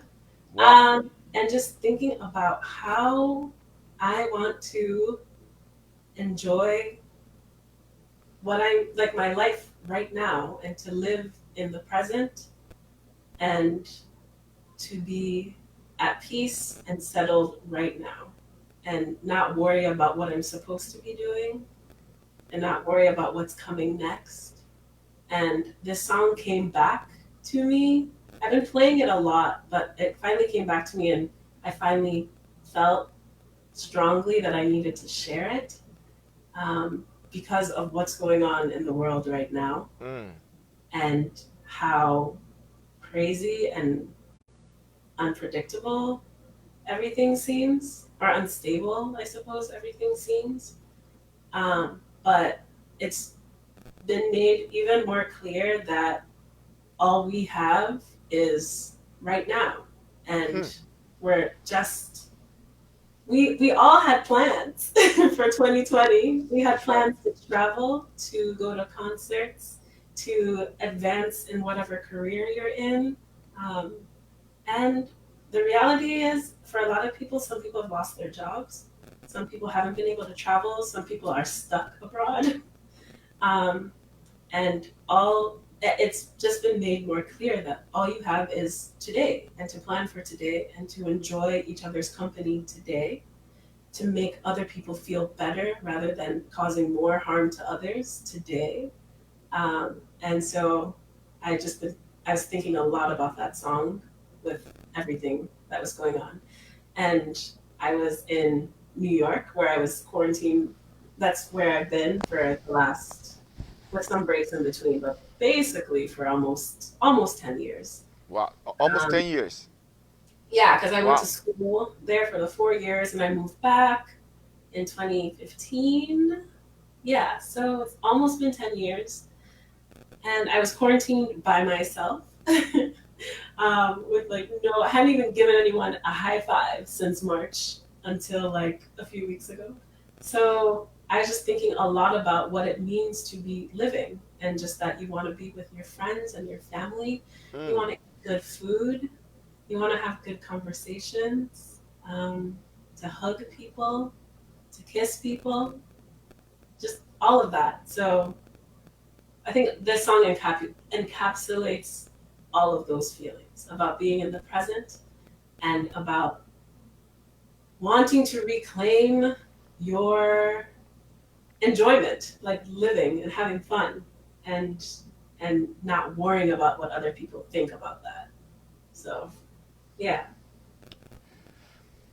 Wow. And just thinking about how I want to enjoy what I like my life right now and to live in the present and to be at peace and settled right now and not worry about what I'm supposed to be doing and not worry about what's coming next. And this song came back to me. I've been playing it a lot, but it finally came back to me and I finally felt strongly that I needed to share it because of what's going on in the world right now and how crazy and unpredictable everything seems, or unstable, I suppose everything seems. But it's been made even more clear that all we have is right now. And we're just, we all had plans for 2020. We had plans to travel, to go to concerts, to advance in whatever career you're in. And the reality is, for a lot of people, some people have lost their jobs. Some people haven't been able to travel. Some people are stuck abroad. And it's just been made more clear that all you have is today, and to plan for today, and to enjoy each other's company today, to make other people feel better rather than causing more harm to others today. And so I was thinking a lot about that song with everything that was going on. And I was in New York where I was quarantined. That's where I've been for the last, with some breaks in between, but basically for almost 10 years. Wow, almost 10 years. Yeah, because I went to school there for the 4 years and I moved back in 2015. Yeah, so it's almost been 10 years. And I was quarantined by myself with I hadn't even given anyone a high five since March until like a few weeks ago. So I was just thinking a lot about what it means to be living, and just that you want to be with your friends and your family. You want to eat good food. You want to have good conversations, to hug people, to kiss people, just all of that. So I think this song encapsulates all of those feelings about being in the present and about wanting to reclaim your enjoyment, like living and having fun, and not worrying about what other people think about that. So, yeah.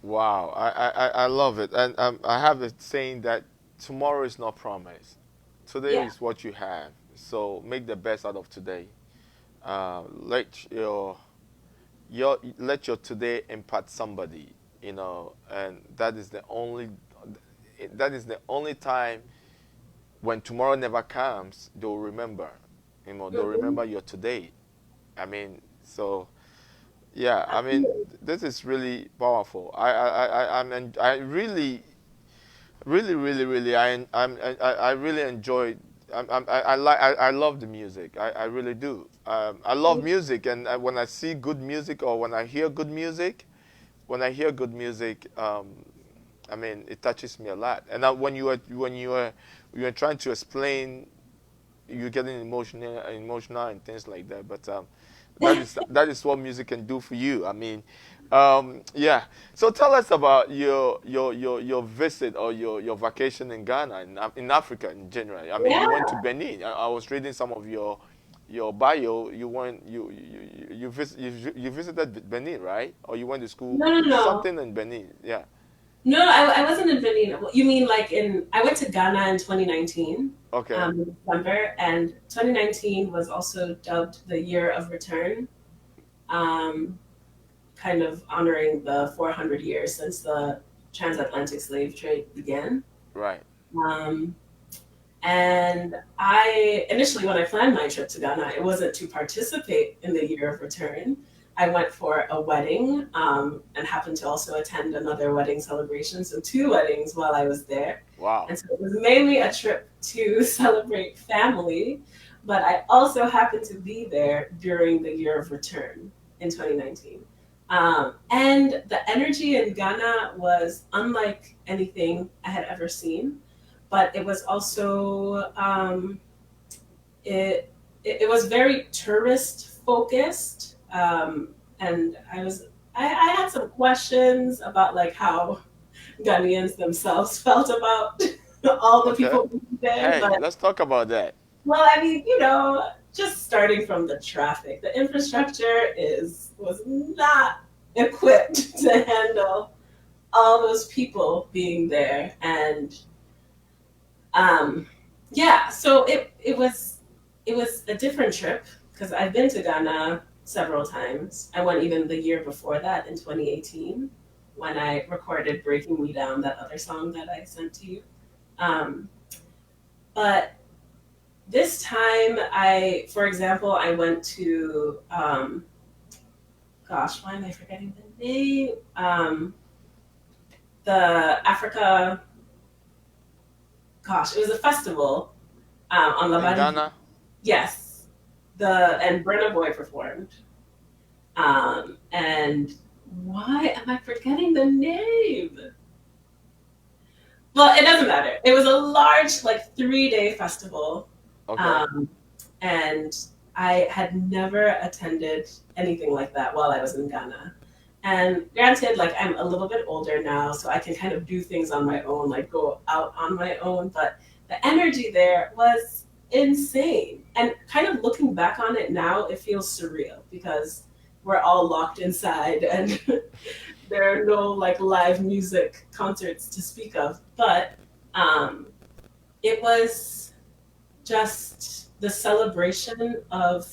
Wow, I love it. And I have a saying that tomorrow is not promised. Today is what you have. So make the best out of today. Let your today impact somebody, and that is the only time when tomorrow never comes, they'll remember. They'll remember your today. I mean, so yeah, I mean, this is really powerful. I really, I really enjoyed. I love the music. I really do. I love music, and when I see good music or when I hear good music, I mean, it touches me a lot. And when you were trying to explain, you're getting emotional and things like that. But that is what music can do for you. I mean, yeah. So tell us about your visit or your vacation in Ghana, in Africa in general. I mean, you went to Benin. I was reading some of your bio. You visited Benin, right? Or you went to school? No. Something in Benin, yeah. No, I wasn't in Benin. You mean I went to Ghana in 2019. Okay. In December, and 2019 was also dubbed the year of return, kind of honoring the 400 years since the transatlantic slave trade began. Right. And I initially, when I planned my trip to Ghana, it wasn't to participate in the year of return. I went for a wedding, and happened to also attend another wedding celebration, so 2 weddings while I was there. Wow. And so it was mainly a trip to celebrate family, but I also happened to be there during the year of return in 2019. And the energy in Ghana was unlike anything I had ever seen, but it was also, it was very tourist focused. And I had some questions about how Ghanaians themselves felt about all the people there. Hey, but, let's talk about that. Well, I mean, just starting from the traffic, the infrastructure was not equipped to handle all those people being there. And yeah, so it was a different trip because I've been to Ghana several times. I went even the year before that in 2018 when I recorded Breaking Me Down, that other song that I sent to you. But this time, for example, I went to, gosh, why am I forgetting the name? The Africa, gosh, it was a festival on La In Ghana? Yes, and Brenna Boy performed. And why am I forgetting the name? Well, it doesn't matter. It was a large, like 3-day festival. Okay. And I had never attended anything like that while I was in Ghana. And granted, like I'm a little bit older now, so I can kind of do things on my own, like go out on my own. But the energy there was insane. And kind of looking back on it now, it feels surreal because we're all locked inside and there are no like live music concerts to speak of. But it was just the celebration of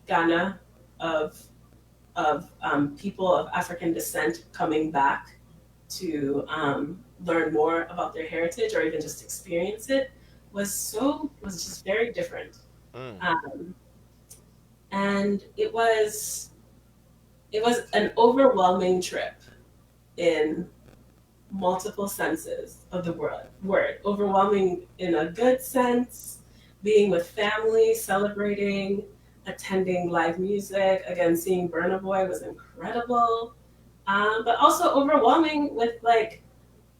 Ghana, of people of African descent coming back to learn more about their heritage or even just experience it was just very different. And it was an overwhelming trip in multiple senses of the word. Overwhelming in a good sense, being with family, celebrating, attending live music. Again, seeing Burna Boy was incredible. But also overwhelming with like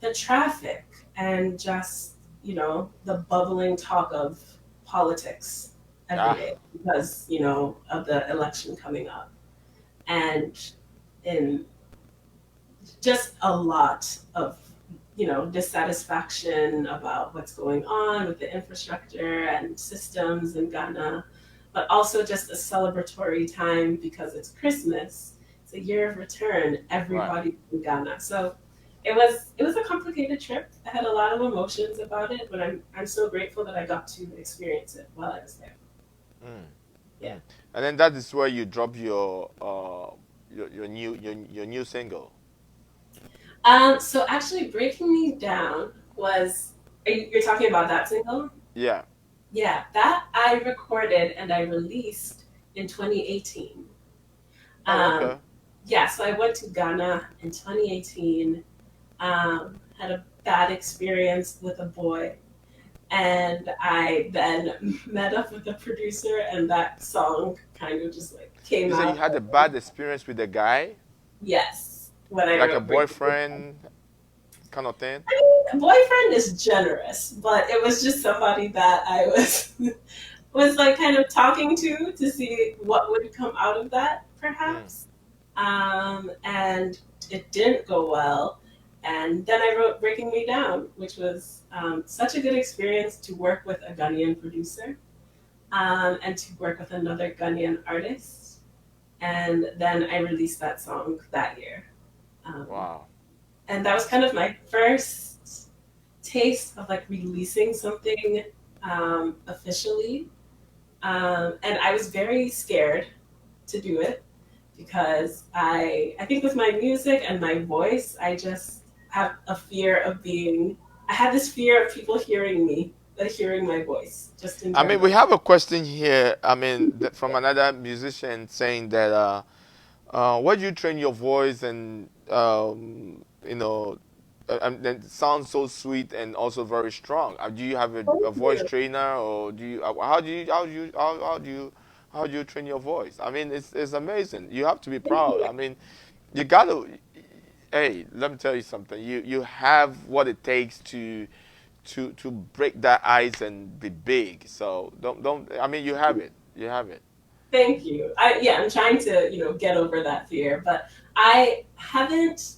the traffic and just, the bubbling talk of politics every day because, of the election coming up. And in just a lot of, dissatisfaction about what's going on with the infrastructure and systems in Ghana, but also just a celebratory time because it's Christmas. It's a year of return, everybody in Ghana. So it was a complicated trip. I had a lot of emotions about it, but I'm so grateful that I got to experience it while I was there. Yeah. And then that is where you drop your new single. So actually, Breaking Me Down was. You're talking about that single? Yeah. Yeah, that I recorded and I released in 2018. Okay. Yeah, so I went to Ghana in 2018. Had a bad experience with a boy, and I then met up with the producer, and that song kind of just like came You out. said you had a bad experience with a guy? Yes. When I like wrote a boyfriend kind of thing? I mean, boyfriend is generous, but it was just somebody that I was like kind of talking to see what would come out of that, perhaps. And it didn't go well. And then I wrote Breaking Me Down, which was such a good experience to work with a Ghanaian producer and to work with another Ghanaian artist. And then I released that song that year. Wow. And that was kind of my first taste of like releasing something officially. And I was very scared to do it because I think with my music and my voice, I just have a fear of I had this fear of people hearing me, hearing my voice. Just in I mean, we have a question here. I mean, from another musician saying that, where do you train your voice and, and it sounds so sweet and also very strong. Do you have a voice trainer, or do you? How do you train your voice? I mean, it's amazing. You have to be proud. I mean, you gotta. Hey, let me tell you something. You have what it takes to break that ice and be big. So don't. I mean, you have it. You have it. Thank you. I'm trying to get over that fear, but I haven't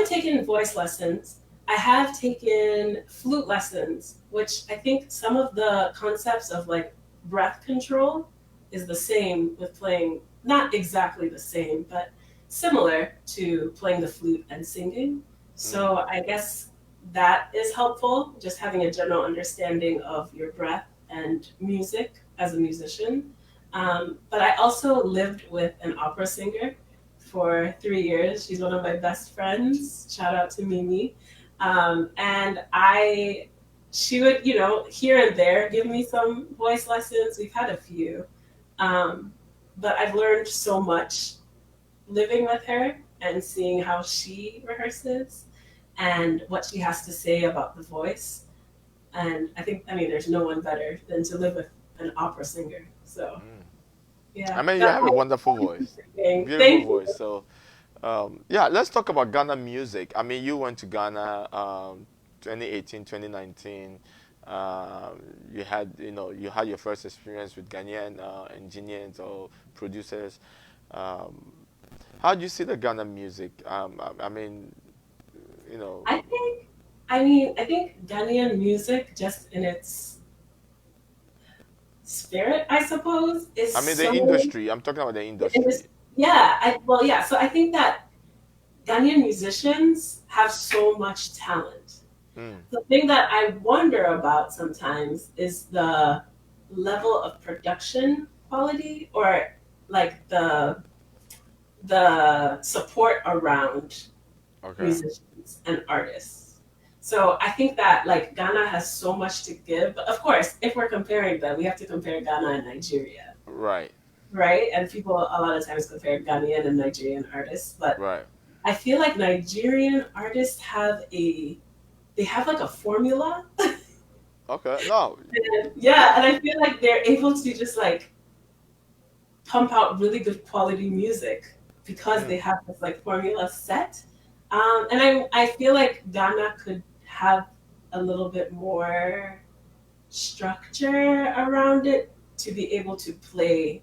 taken voice lessons. I have taken flute lessons, which I think some of the concepts of like breath control is the same with playing, not exactly the same, but similar to playing the flute and singing. So I guess that is helpful, just having a general understanding of your breath and music as a musician. But I also lived with an opera singer for 3 years. She's one of my best friends. Shout out to Mimi. And she would, here and there give me some voice lessons. We've had a few. But I've learned so much living with her and seeing how she rehearses and what she has to say about the voice. And I mean, there's no one better than to live with an opera singer. So, yeah. I mean, you have a wonderful voice, beautiful voice. So, yeah, let's talk about Ghana music. I mean, you went to Ghana 2018, 2019. You had your first experience with Ghanaian engineers or producers. How do you see the Ghana music? I mean, I think Ghanaian music, just in its spirit, I suppose, is the industry. I'm talking about the industry. Yeah. So I think that Ghanaian musicians have so much talent. The thing that I wonder about sometimes is the level of production quality, or like the support around musicians and artists. So I think that like Ghana has so much to give, but of course, if we're comparing them, we have to compare Ghana and Nigeria. Right. Right? And people a lot of times compare Ghanaian and Nigerian artists, but I feel like Nigerian artists have like a formula. Okay. No. And I feel like they're able to just like pump out really good quality music because they have this like formula set. And I feel like Ghana could have a little bit more structure around it to be able to play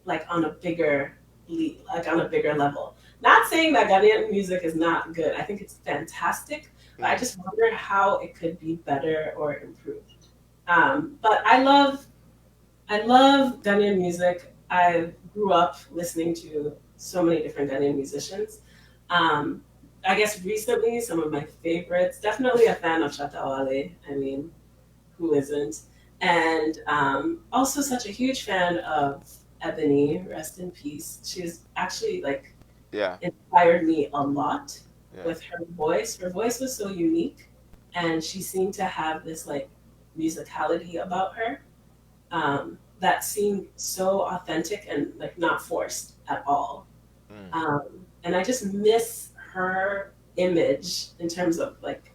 like on a bigger level. Not saying that Ghanaian music is not good. I think it's fantastic, but I just wonder how it could be better or improved. But I love Ghanaian music. I grew up listening to so many different Ghanaian musicians. I guess recently, some of my favorites, definitely a fan of Shatta Wale. I mean, who isn't? And also such a huge fan of Ebony, rest in peace. She's actually like inspired me a lot with her voice. Her voice was so unique, and she seemed to have this like musicality about her that seemed so authentic and like not forced at all. And I just miss her image in terms of like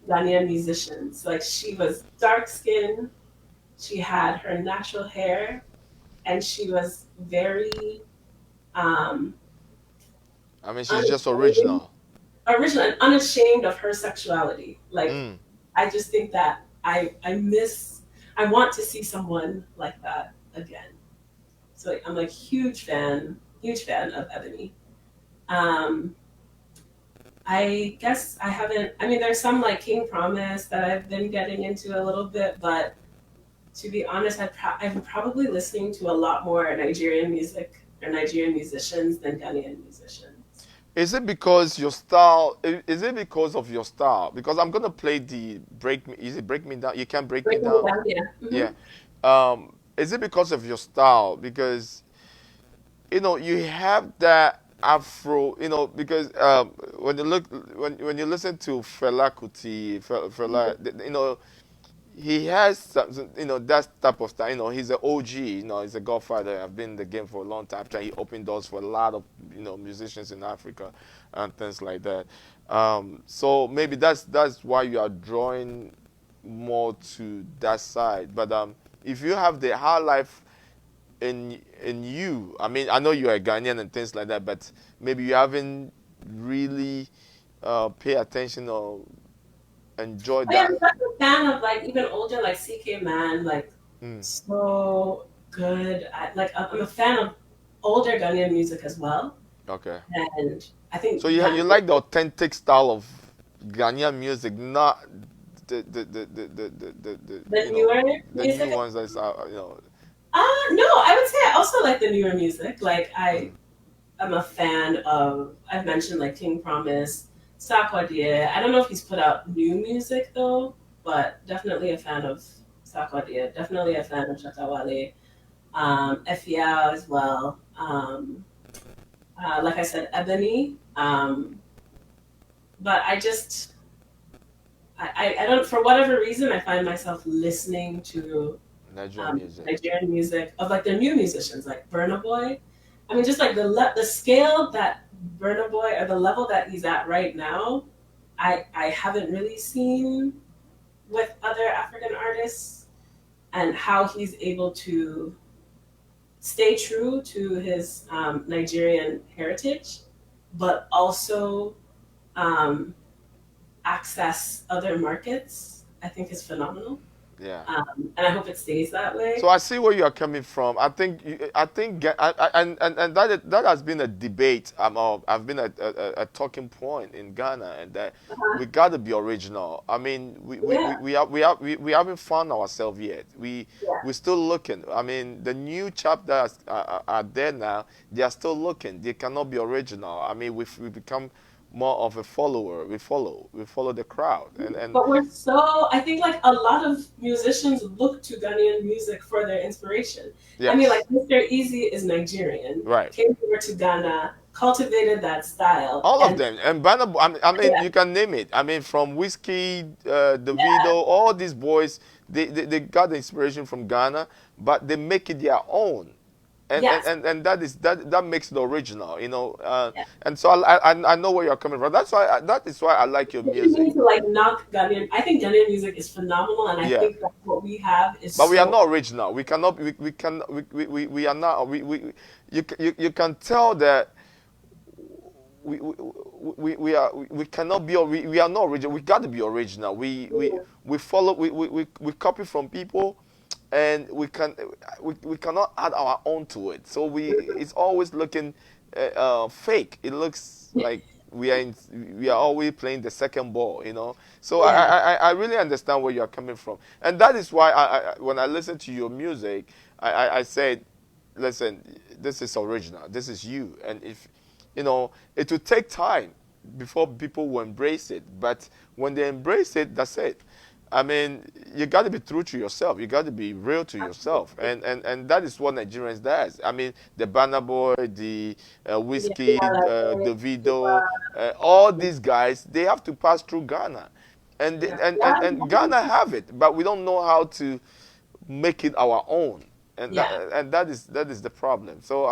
Ghanaian musicians. Like she was dark skinned, she had her natural hair, and she was very she's just original and unashamed of her sexuality. Like I just think that I want to see someone like that again. So I'm like huge fan of Ebony. I guess I haven't. I mean, there's some like King Promise that I've been getting into a little bit, but to be honest, I'm probably listening to a lot more Nigerian music or Nigerian musicians than Ghanaian musicians. Is it because your style? Is it because of your style? Because I'm gonna play the break. Is it Break Me Down? You can break me down. Yeah. Mm-hmm. Yeah. Is it because of your style? Because you have that Afro, because when you listen to Fela Kuti, Fela, he has some, that type of style. He's an OG. He's a godfather. I've been in the game for a long time. After he opened doors for a lot of musicians in Africa and things like that. So maybe that's why you are drawing more to that side. But if you have the high life in you, I mean, I know you're a Ghanaian and things like that, but maybe you haven't really pay attention or enjoyed that. I'm such a fan of like even older like CK Man, like so good. I'm a fan of older Ghanaian music as well. Okay. And I think so. You like the authentic style of Ghanaian music, not the newer the new ones that's No, I would say I also like the newer music. Like I'm a fan of. I've mentioned like King Promise, Sarkodie. I don't know if he's put out new music though, but definitely a fan of Sarkodie. Definitely a fan of Shatta Wale. Efia as well. Like I said, Ebony. But I don't, for whatever reason, I find myself listening to Nigerian music. Nigerian music of like the new musicians, like Burna Boy. I mean, just like the scale that Burna Boy, or the level that he's at right now, I haven't really seen with other African artists, and how he's able to stay true to his Nigerian heritage, but also access other markets, I think is phenomenal. Yeah. And I hope it stays that way. So I see where you are coming from. And that has been a debate. I've been a talking point in Ghana, and that we got to be original. I mean, we haven't found ourselves yet. We're still looking. I mean, the new chapters are there now. They are still looking. They cannot be original. I mean, we become more of a follower. We follow the crowd, and but we're so, I think like a lot of musicians look to Ghanaian music for their inspiration. Yes. I mean, like Mr. Easy is Nigerian, right? Came over to Ghana, cultivated that style. All of them, and I mean, you can name it. I mean, from Whiskey, Davido, all these boys, they got the inspiration from Ghana, but they make it their own. And, and that makes it original, you know. And so I know where you're coming from. That is why I like your music. You need to like knock Ghanaian. I think Ghanaian music is phenomenal, and I think that what we have is. But we are not original. We cannot. We are not. You can tell that. We cannot be. We are not original. We got to be original. We follow. We copy from people. And we cannot add our own to it. So it's always looking fake. It looks like we are always playing the second ball, you know. So I really understand where you are coming from, and that is why when I listen to your music, I said, listen, this is original. This is you, and if you know, it will take time before people will embrace it. But when they embrace it, that's it. I mean, you got to be true to yourself. You got to be real to yourself, and that is what Nigerians does. I mean, the Burna Boy, the Whiskey, Davido, all these guys, they have to pass through Ghana, and Ghana have it, but we don't know how to make it our own, and that is the problem. So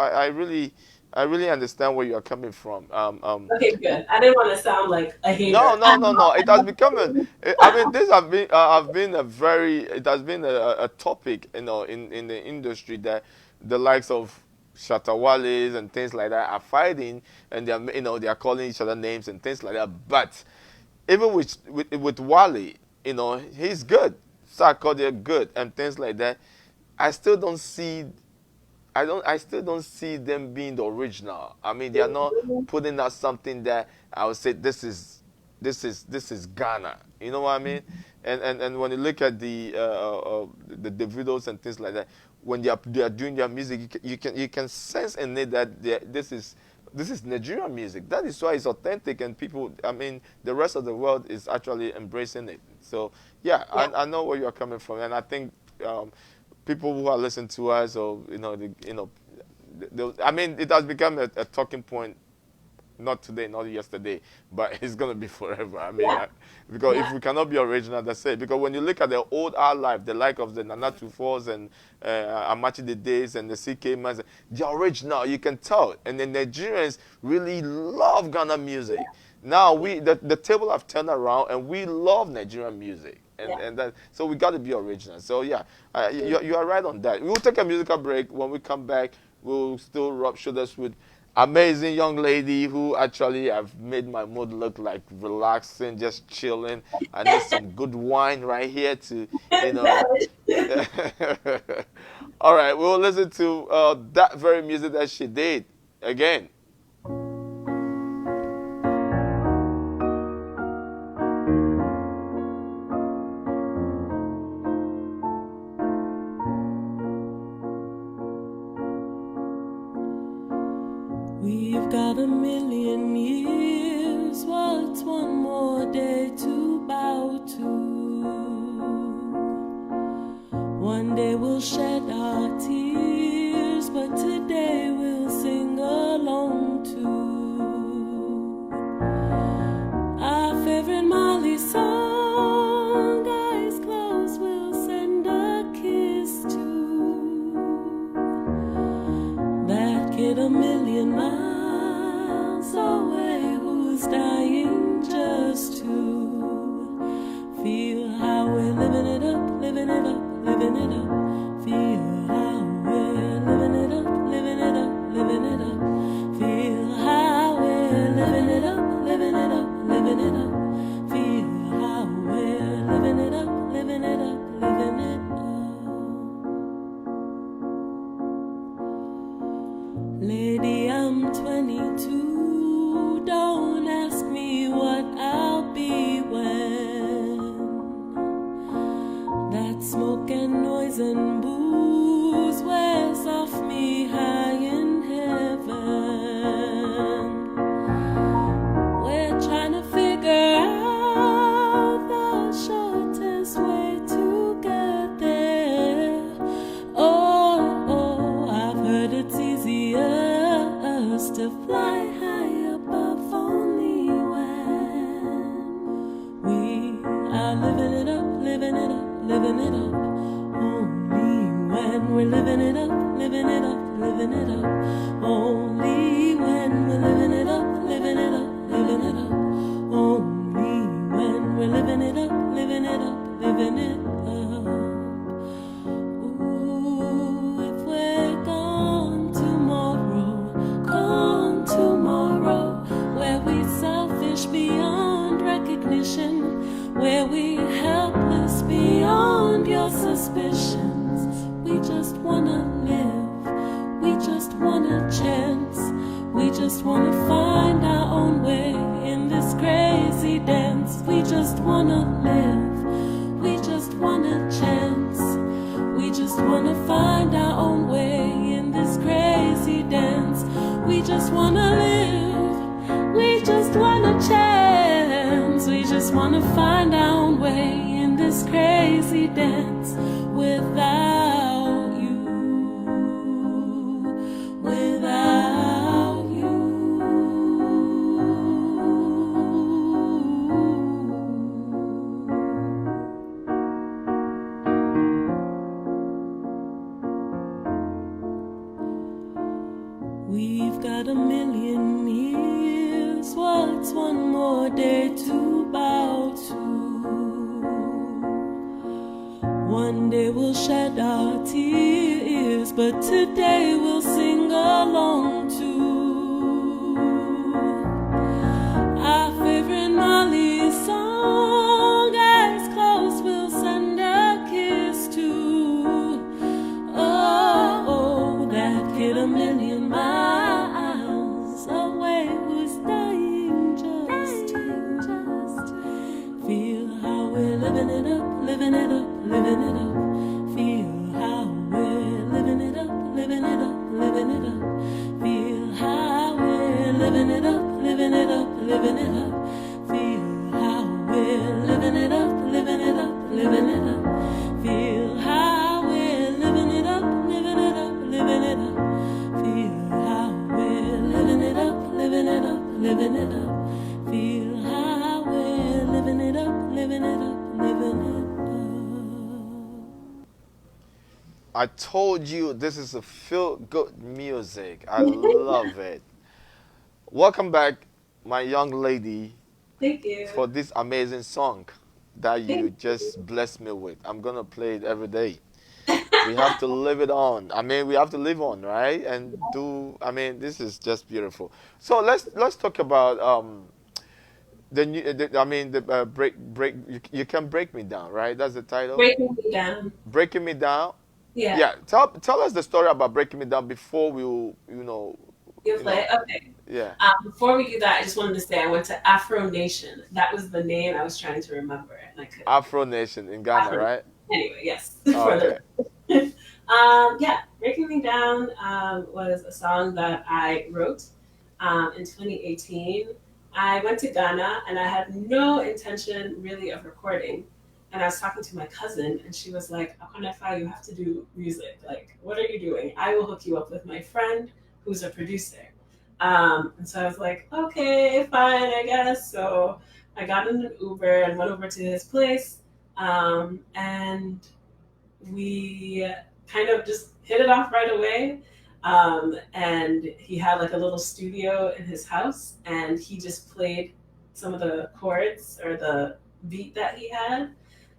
I really understand where you are coming from. Okay, good. I didn't want to sound like a hater. No. It has become I mean, this it has been a topic, you know, in the industry, that the likes of Shatawales and things like that are fighting, and they are calling each other names and things like that. But even with Wale, you know, he's good. Sarkodie good and things like that. I still don't see them being the original. I mean, they are not putting out something that I would say this is Ghana. You know what I mean? And when you look at the Davidos and things like that, when they are doing their music, you can sense in it that this is Nigerian music. That is why it's authentic, and people, I mean, the rest of the world is actually embracing it. So I know where you're coming from, and I think. People who are listening to us, or I mean, it has become a talking point, not today, not yesterday, but it's gonna be forever. I mean, because if we cannot be original, that's it. Because when you look at the old art life, the like of the Nana Tufos and Amachi the Days and the CK Mans, they're original. You can tell, and the Nigerians really love Ghana music. Now the table have turned around, and we love Nigerian music. And that, so we got to be original. So you are right on that. We'll take a musical break. When we come back, we'll still rub shoulders with amazing young lady who actually have made my mood look like relaxing, just chilling. I need some good wine right here to, you know. All right, we'll listen to that very music that she did again. We've got a million years, what's one more day to bow to? One day we'll shed our tears. we song eyes closed will send a kiss to that kid a million miles away who's dying just to feel how we're living it up, living it up, living it up. Feel how we're living it up, living it up, living it up. Feel how we're living it up, living it up, living it up. Feel how we're living it up, living it up, living it up. Lady, I'm 22. Don't ask me what I'll be when that smoke and noise and booze wears off me high in heaven. We're trying to figure out the shortest way to get there. Oh, I've heard it's easier to fly high above only when we are living it up, living it up, living it up. Only when we're living it up, living it up, living it up. Only when we're living it up, living it up, living it up. Only when we're living it up, living it up, living it up. Ooh, if we're gone tomorrow, where we selfish beyond recognition, where we helpless beyond your suspicions. We just wanna live, we just want a chance, we just wanna find our own way in this crazy dance. We just wanna live, we just want a chance, we just wanna find our own way in this crazy dance. We just wanna live, we just want a chance, we just wanna find our own way in this crazy dance. Without you, without you. We've got a million years, what's one more day to bow to? One day we'll shed our tears, but today we'll sing along to our favorite Molly song. Eyes closed, we'll send a kiss to that kid a million miles away who's dying just to feel how we're living it up, living it up, living it up. Feel how we're living it up, living it up, living it up. Feel how we're living it up, living it up, living it up. Feel how we're living it up, living it up, living it up. Feel how we're living it up, living it up, living it up. Feel how we're living it up, living it up, living it up. Feel how we're living it up, living it up, living it up. I told you this is a feel-good music. I love it. Welcome back, my young lady, Thank you. for this amazing song that you just blessed me with. I'm gonna play it every day. We have to live it on. I mean, we have to live on, right? And do. I mean, this is just beautiful. So let's talk about the new. The break. You can break me down, right? That's the title. Breaking Me Down. Breaking me down. Yeah. Yeah. Tell us the story about breaking me down before we, Okay. Yeah. Before we do that, I just wanted to say I went to Afro Nation. That was the name I was trying to remember, and I couldn't. Afro Nation in Ghana, Afro. right? Anyway, yes. Oh, okay. Yeah, Breaking Me Down was a song that I wrote in 2018. I went to Ghana and I had no intention really of recording. And I was talking to my cousin and she was like, Akornefa, you have to do music. Like, what are you doing? I will hook you up with my friend who's a producer. And so I was like, okay, fine, I guess. So I got in an Uber and went over to his place, and we kind of just hit it off right away. And he had like a little studio in his house, and he just played some of the chords or the beat that he had.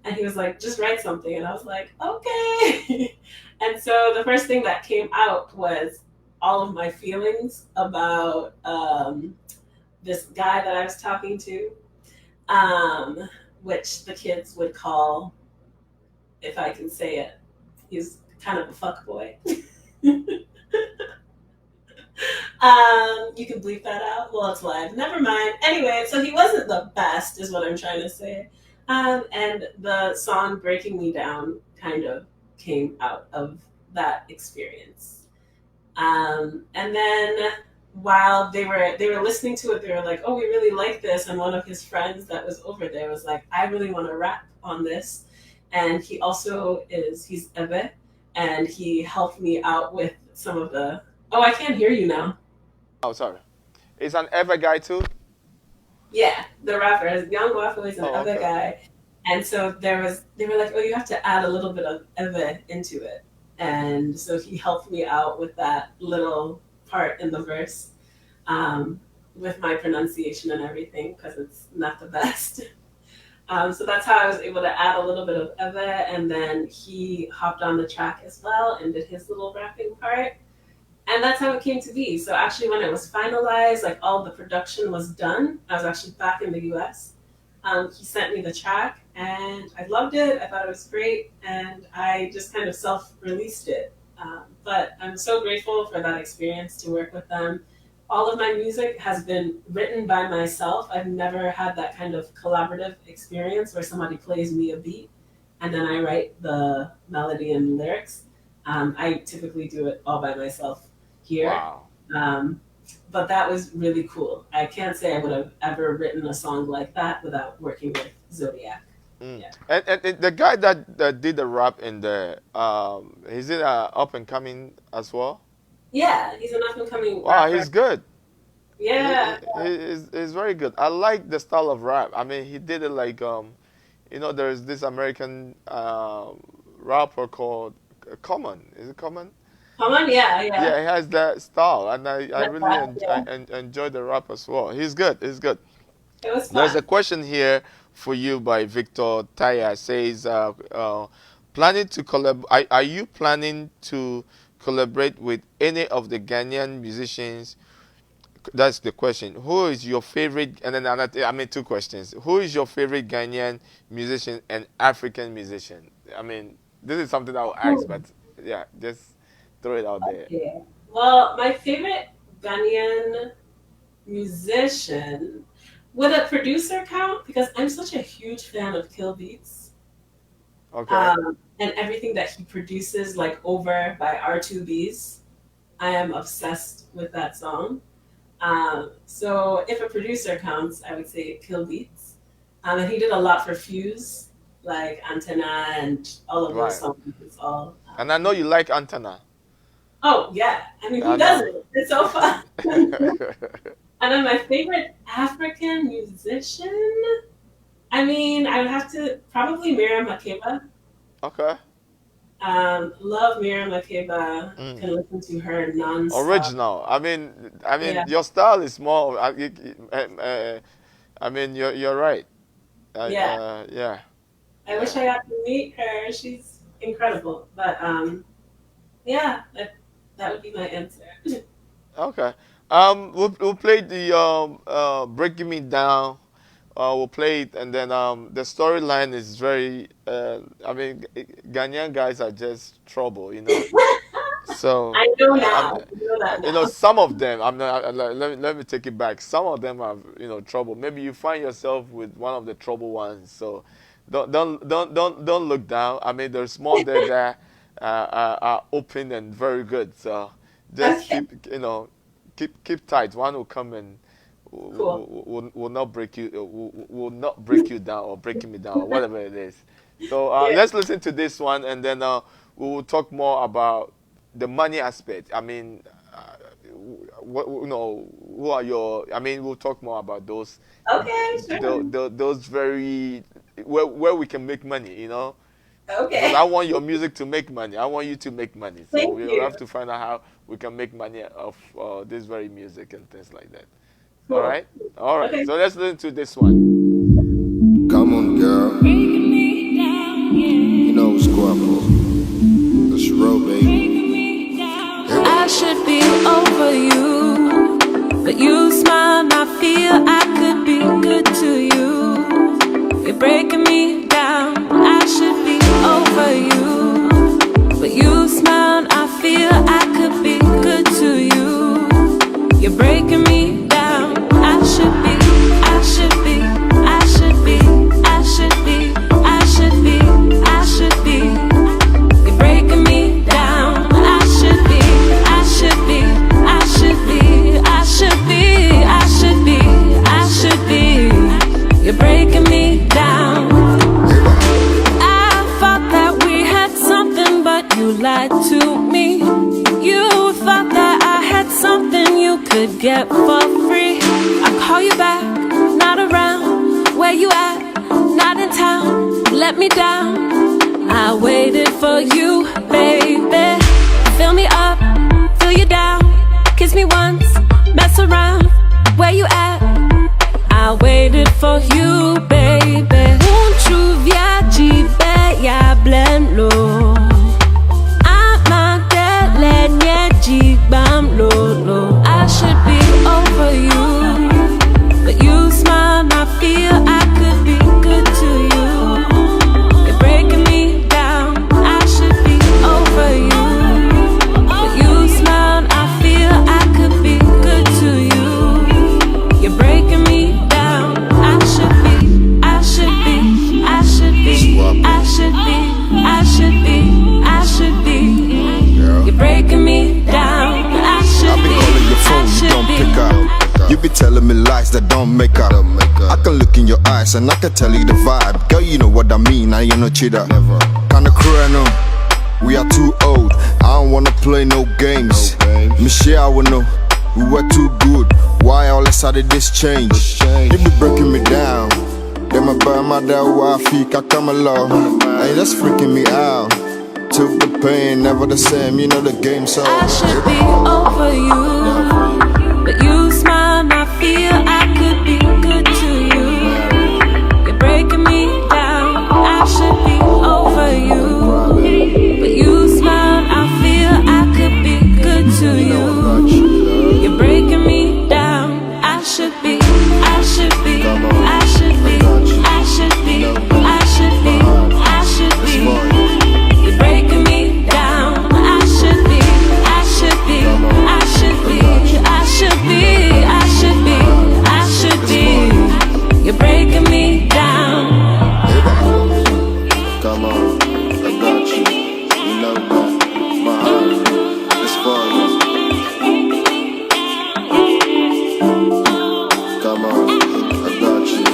And he was like, just write something. And I was like, okay. And so the first thing that came out was all of my feelings about this guy that I was talking to, which the kids would call, if I can say it, he's kind of a fuck boy. You can bleep that out. Well, it's live. Never mind. Anyway, so he wasn't the best, is what I'm trying to say. And the song "Breaking Me Down" kind of came out of that experience. And then while they were listening to it, they were like, "Oh, we really like this." And one of his friends that was over there was like, "I really want to rap on this." And he also he's Ebe, and he helped me out with some of the. Oh, I can't hear you now. Oh, sorry. Is an ever guy too? Yeah, the rapper, Young Waffle is an other okay. guy, and so they were like, oh, you have to add a little bit of Eve into it, and so he helped me out with that little part in the verse, with my pronunciation and everything because it's not the best. So that's how I was able to add a little bit of Eve, and then he hopped on the track as well and did his little rapping part. And that's how it came to be. So actually, when it was finalized, like all the production was done, I was actually back in the US. He sent me the track, and I loved it. I thought it was great, and I just kind of self-released it. But I'm so grateful for that experience to work with them. All of my music has been written by myself. I've never had that kind of collaborative experience where somebody plays me a beat, and then I write the melody and lyrics. I typically do it all by myself here. Wow. But that was really cool. I can't say I would have ever written a song like that without working with Zodiac. Yeah. And the guy that did the rap in the is it up and coming as well? Yeah, he's an up and coming Wow, rapper. he's good. Yeah. He's very good. I like the style of rap. I mean, he did it like there's this American rapper called Common. Is it Common? Common, yeah. Yeah, he has that style, and I really Yeah. enjoy the rap as well. He's good. He's good. It was fun. There's a question here for you by Victor Taya. Says, planning to collab. Are you planning to collaborate with any of the Ghanaian musicians? That's the question. Who is your favorite? And then I mean, two questions. Who is your favorite Ghanaian musician and African musician? I mean, this is something I'll ask, but yeah, just throw it out there. Yeah. Well, my favorite Ghanaian musician, would a producer count? Because I'm such a huge fan of Kill Beats. Okay. And everything that he produces, like Over by R2Bs. I am obsessed with that song. So if a producer counts, I would say Kill Beats. And he did a lot for Fuse, like Antenna and all of those songs. It's all. And I know you like Antenna. Oh yeah, I mean, who doesn't? It's so fun. And then my favorite African musician, I mean, I would have to probably Miriam Makeba. Okay. Love Miriam Makeba. Can listen to her non-stop. Original. I mean, Yeah. your style is more. I mean, you're right. Yeah. Yeah. I wish I got to meet her. She's incredible. But yeah, that would be my answer. Okay. We'll play the Breaking Me Down. We'll play it, and then the storyline is very. I mean, Ghanaian guys are just trouble, you know. So I know now. I know that now. you know, some of them. I'm not. Let me take it back. Some of them are, trouble. Maybe you find yourself with one of the trouble ones. So don't look down. I mean, there's more there that are open and very good. So just keep tight. One will come and will not break you. Will not break you down or breaking me down or whatever it is. So let's listen to this one, and then we will talk more about the money aspect. I mean, what you know, who are your? I mean, we'll talk more about those. Okay, sure. Those very where we can make money, you know. Okay. Because I want your music to make money. I want you to make money. So Thank we'll you. have to find out how we can make money of this very music and things like that. Cool. All right? All right. Okay. So let's listen to this one. Come on, girl. You know what's going on. It's your road, baby. I should be over you, but you smile and I feel I could be good to you. You're breaking me down. I should be over you, but you smile and I feel I could be good to you. You're breaking me down. I should be, I should be, I should be, I should be, I should be, I should be. You're breaking me down. I should be, I should be, I should be, I should be, I should be, I should be. You're breaking me down. I thought that we had something, but you lied to me. You thought that I had something you could get for free. I call you back, not around. Where you at? Not in town. Let me down. I waited for you, baby. Fill me up, fill you down. Kiss me once, mess around. Where you at? I waited for you, baby. Won't you viaji ya blend low? I'm not dead, let bam low. I should be over you, but you smile and I feel I could be good to you. You're breaking me down. I should be over you, but you smile and I feel I could be good to you. You're breaking me down. I should be, I should be, I should be, I should be, I should be, I should be. You're breaking me down. I should be, I should be. You be telling me lies that don't make up. I can look in your eyes and I can tell you the vibe. Girl, you know what I mean, I ain't no cheater. Kinda cruel, we are too old. I don't wanna play no games. Michelle, I would know we were too good. Why all of a sudden this change? You be breaking me down. Then my burn my dad why I feel I come along. Hey, that's freaking me out. Took the pain, never the same, you know the game, so I should be over you, but you smile and I feel I could be good to you. You're breaking me down. I should be over you, but you smile and I feel I could be good to you. You're breaking me down. I should be, I should be, I should be, I should be, I should be, I should be. You're breaking me down. I should be, I should be, I should be, I should be, I should be, I should be. You're breaking me down. come on, I got you. You know that my heart is for you. Come on, I got you.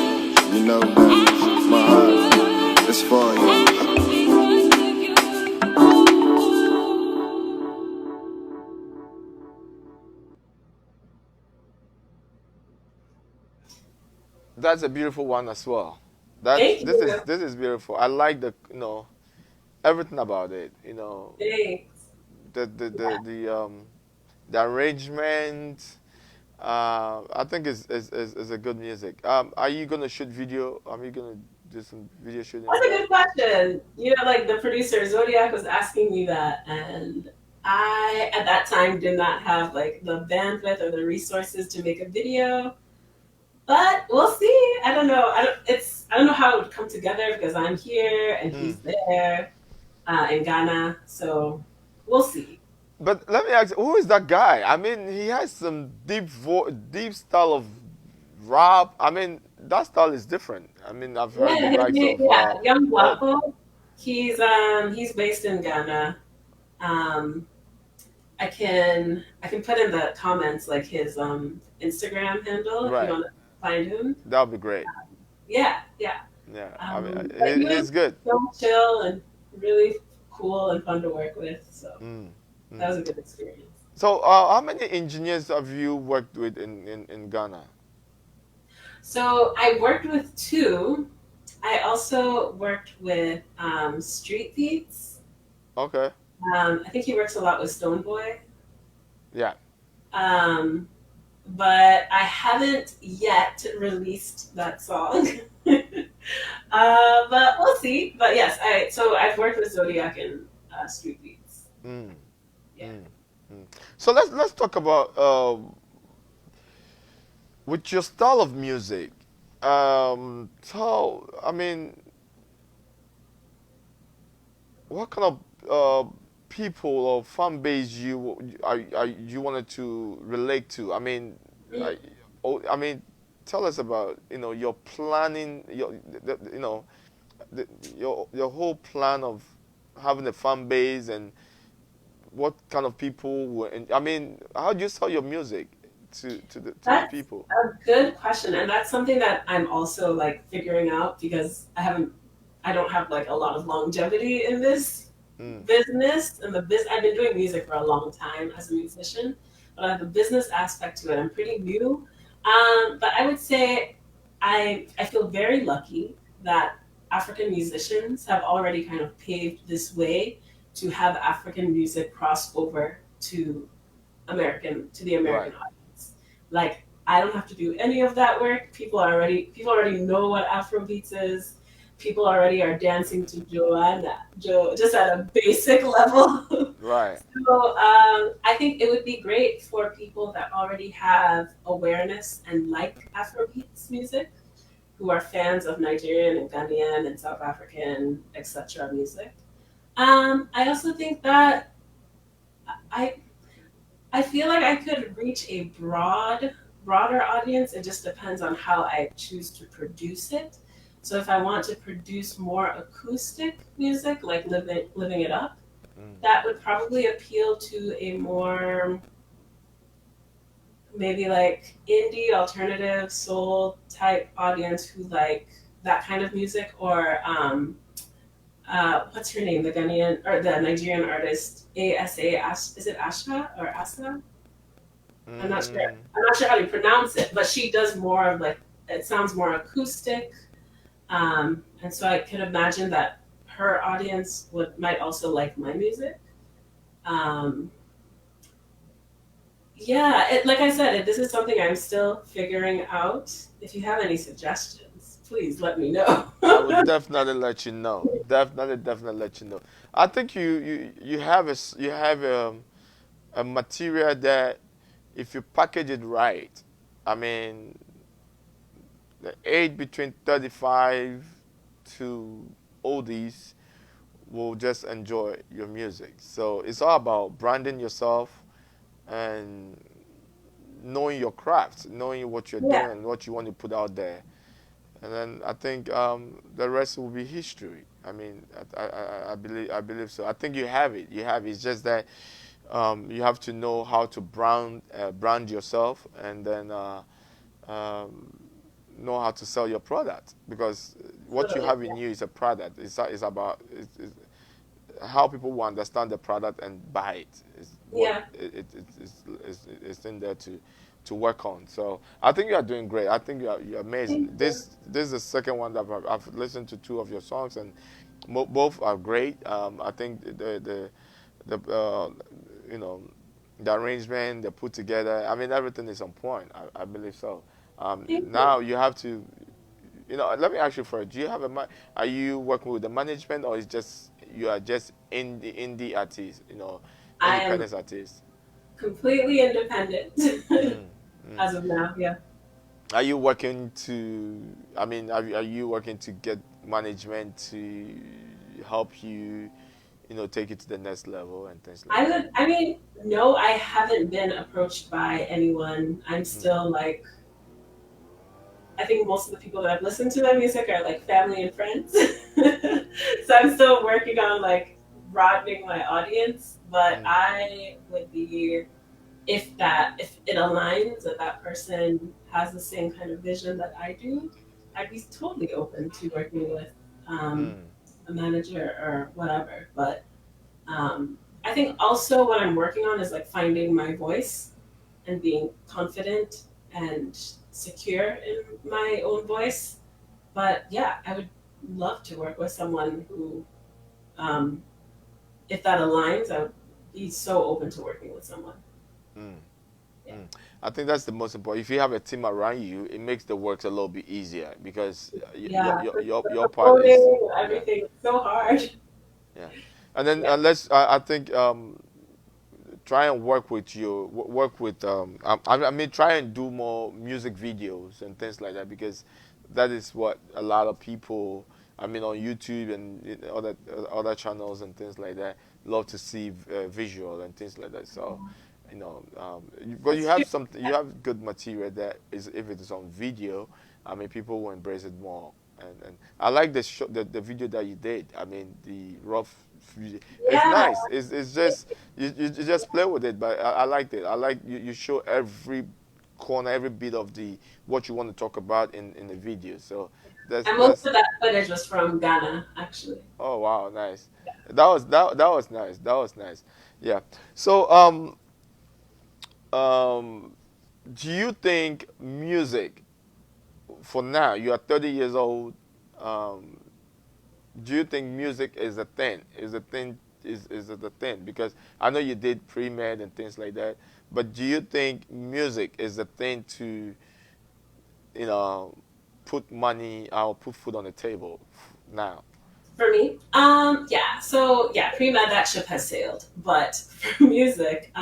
You know that my heart is for you. That's a beautiful one as well. Thank This you. is beautiful. I like everything about it. Thanks. The arrangement. I think is a good music. Are you gonna shoot video? Are you gonna do some video shooting? That's a good question. Like the producer Zodiac was asking me that, and I at that time did not have like the bandwidth or the resources to make a video. But we'll see. I don't know. I don't know how it would come together because I'm here and he's there in Ghana. So we'll see. But let me ask, who is that guy? I mean, he has some deep style of rap. I mean, that style is different. I mean, I've heard the likes of Young Waffle. He's based in Ghana. I can put in the comments like his Instagram handle if you want to find him. That would be great. Yeah. I mean, He it's was good. So chill and really cool and fun to work with. So that was a good experience. So, how many engineers have you worked with in Ghana? So I worked with two. I also worked with Street Beats. Okay. I think he works a lot with Stoneboy. Yeah. Um, but I haven't yet released that song. But we'll see. But yes, I've worked with Zodiac and Street Beats. Mm, Yeah. mm, mm. So let's talk about with your style of music. So I mean, what kind of people or fan base you wanted to relate to? I mean, I, I mean, tell us about your planning, the, your whole plan of having a fan base and what kind of people were. I mean, how do you sell your music to the That's people? a good question, and that's something that I'm also like figuring out because I don't have like a lot of longevity in this Mm, business. And I've been doing music for a long time as a musician, but I have a business aspect to it. I'm pretty new, but I would say I feel very lucky that African musicians have already kind of paved this way to have African music cross over to the American right. audience. Like I don't have to do any of that work. People already know what Afrobeats is. People already are dancing to Joe, just at a basic level. Right. So I think it would be great for people that already have awareness and like Afrobeats music, who are fans of Nigerian and Ghanaian and South African, etc. music. I also think that I I feel like I could reach a broader audience. It just depends on how I choose to produce it. So if I want to produce more acoustic music, like living it up, Mm, that would probably appeal to a more maybe like indie alternative soul type audience who like that kind of music, or what's her name, the Ghanaian or the Nigerian artist ASA, is it Asha or Asa? I'm not sure. mm, I'm not sure how to pronounce it, but she does more of like it sounds more acoustic, and so I can imagine that her audience might also like my music. Um, yeah, like I said, this is something I'm still figuring out. If you have any suggestions, please let me know. I will definitely let you know. Definitely let you know. I think you have you have a material that if you package it right, I mean, the age between 35 to oldies will just enjoy your music. So it's all about branding yourself and knowing your craft, knowing what you're Yeah, doing and what you want to put out there. And then I think the rest will be history. I mean, I believe so. I think you have it. You have it. It's just that you have to know how to brand yourself, and then um, know how to sell your product, because what you totally. have in you is a product. It's about how people will understand the product and buy it. Is what Yeah, it's in there to work on. So I think you are doing great. I think you're amazing. thank you. This is the second one that I've listened to two of your songs, and both are great. I think the you know the arrangement they put together. I mean, everything is on point. I believe so. Thank you. Now you have to, let me ask you first. Do you have are you working with the management, or is just you are just indie artist, I am independent artist? completely independent Mm, mm. as of now. Yeah. Are you working to? I mean, are you working to get management to help you, take it to the next level and things like that? I mean, no, I haven't been approached by anyone. I'm Mm, still like, I think most of the people that I've listened to my music are like family and friends. So I'm still working on like broadening my audience, but mm, I would be, if it aligns that that person has the same kind of vision that I do, I'd be totally open to working with um, mm. a manager or whatever. But um, I think also what I'm working on is like finding my voice and being confident and secure in my own voice. But yeah, I would love to work with someone who, um, if that aligns, I would be so open to working with someone. Mm. Yeah. I think that's the most important. If you have a team around you, it makes the work a little bit easier because Yeah, your the part is, coding, yeah, everything is so hard. yeah. And then Yeah. I think try and work with work with I mean try and do more music videos and things like that because that is what a lot of people, I mean, on YouTube and other channels and things like that, love to see visual and things like that. So but you That's have true. something, you have good material that is, if it is on video, I mean, people will embrace it more. And I like the video that you did. I mean, the rough video. It's Yeah. nice. It's just you just play with it, but I liked it. I like you show every corner, every bit of the what you want to talk about in the video. So And most that's of that footage was from Ghana, actually. oh wow, nice. That was nice. That was nice. Yeah. So um do you think music, for now you are 30 years old, um do you think music is a thing? Is it a thing? Because I know you did pre-med and things like that, but do you think music is a thing to, you know, put money or put food on the table now? For me, yeah. So yeah, pre-med that ship has sailed. But for music,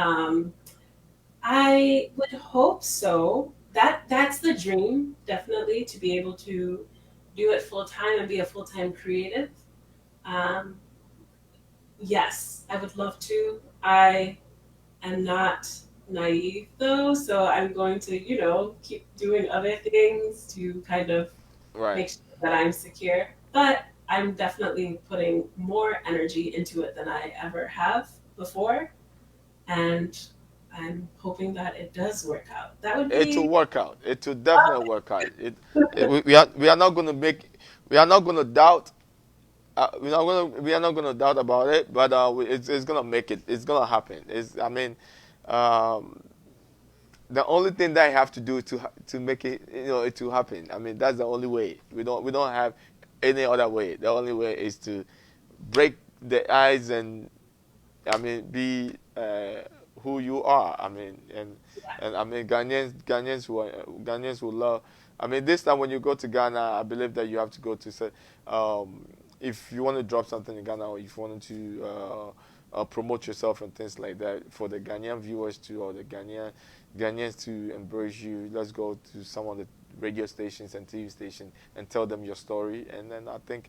I would hope so. That's the dream, definitely, to be able to do it full time and be a full time creative. Um, yes, I would love to. I am not naive though, so I'm going to, keep doing other things to kind of Right. make sure that I'm secure. But I'm definitely putting more energy into it than I ever have before. And I'm hoping that it does work out. That would It will be work out. It will definitely work out. We are not going to we are not going to doubt. We are not gonna doubt about it, but it's gonna make it. It's gonna happen. I mean, um, the only thing that I have to do to make it, it to happen. I mean, that's the only way. We don't have any other way. The only way is to break the ice and, I mean, be who you are. I mean, and I mean, Ghanaians who love. I mean, this time when you go to Ghana, I believe that you have to go to say, if you want to drop something in Ghana, or if you want to promote yourself and things like that for the Ghanaian viewers too, or the Ghanaians to embrace you. Let's go to some of the radio stations and TV stations and tell them your story, and then I think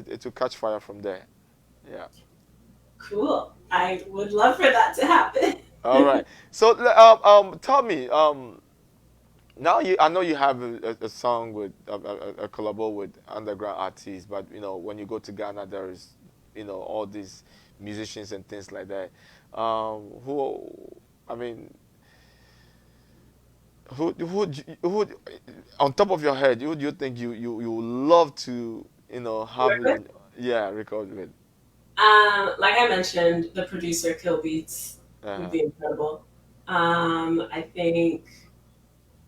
it will catch fire from there. Yeah. cool. I would love for that to happen. All right. So, tell me, now I know you have a song with a collabo with underground artists, but when you go to Ghana, there is, all these musicians and things like that. Who, I mean, who, on top of your head, who do you think you would love to, have Work with? yeah, record with? Like I mentioned, the producer Kill Beats would Uh-huh. be incredible. I think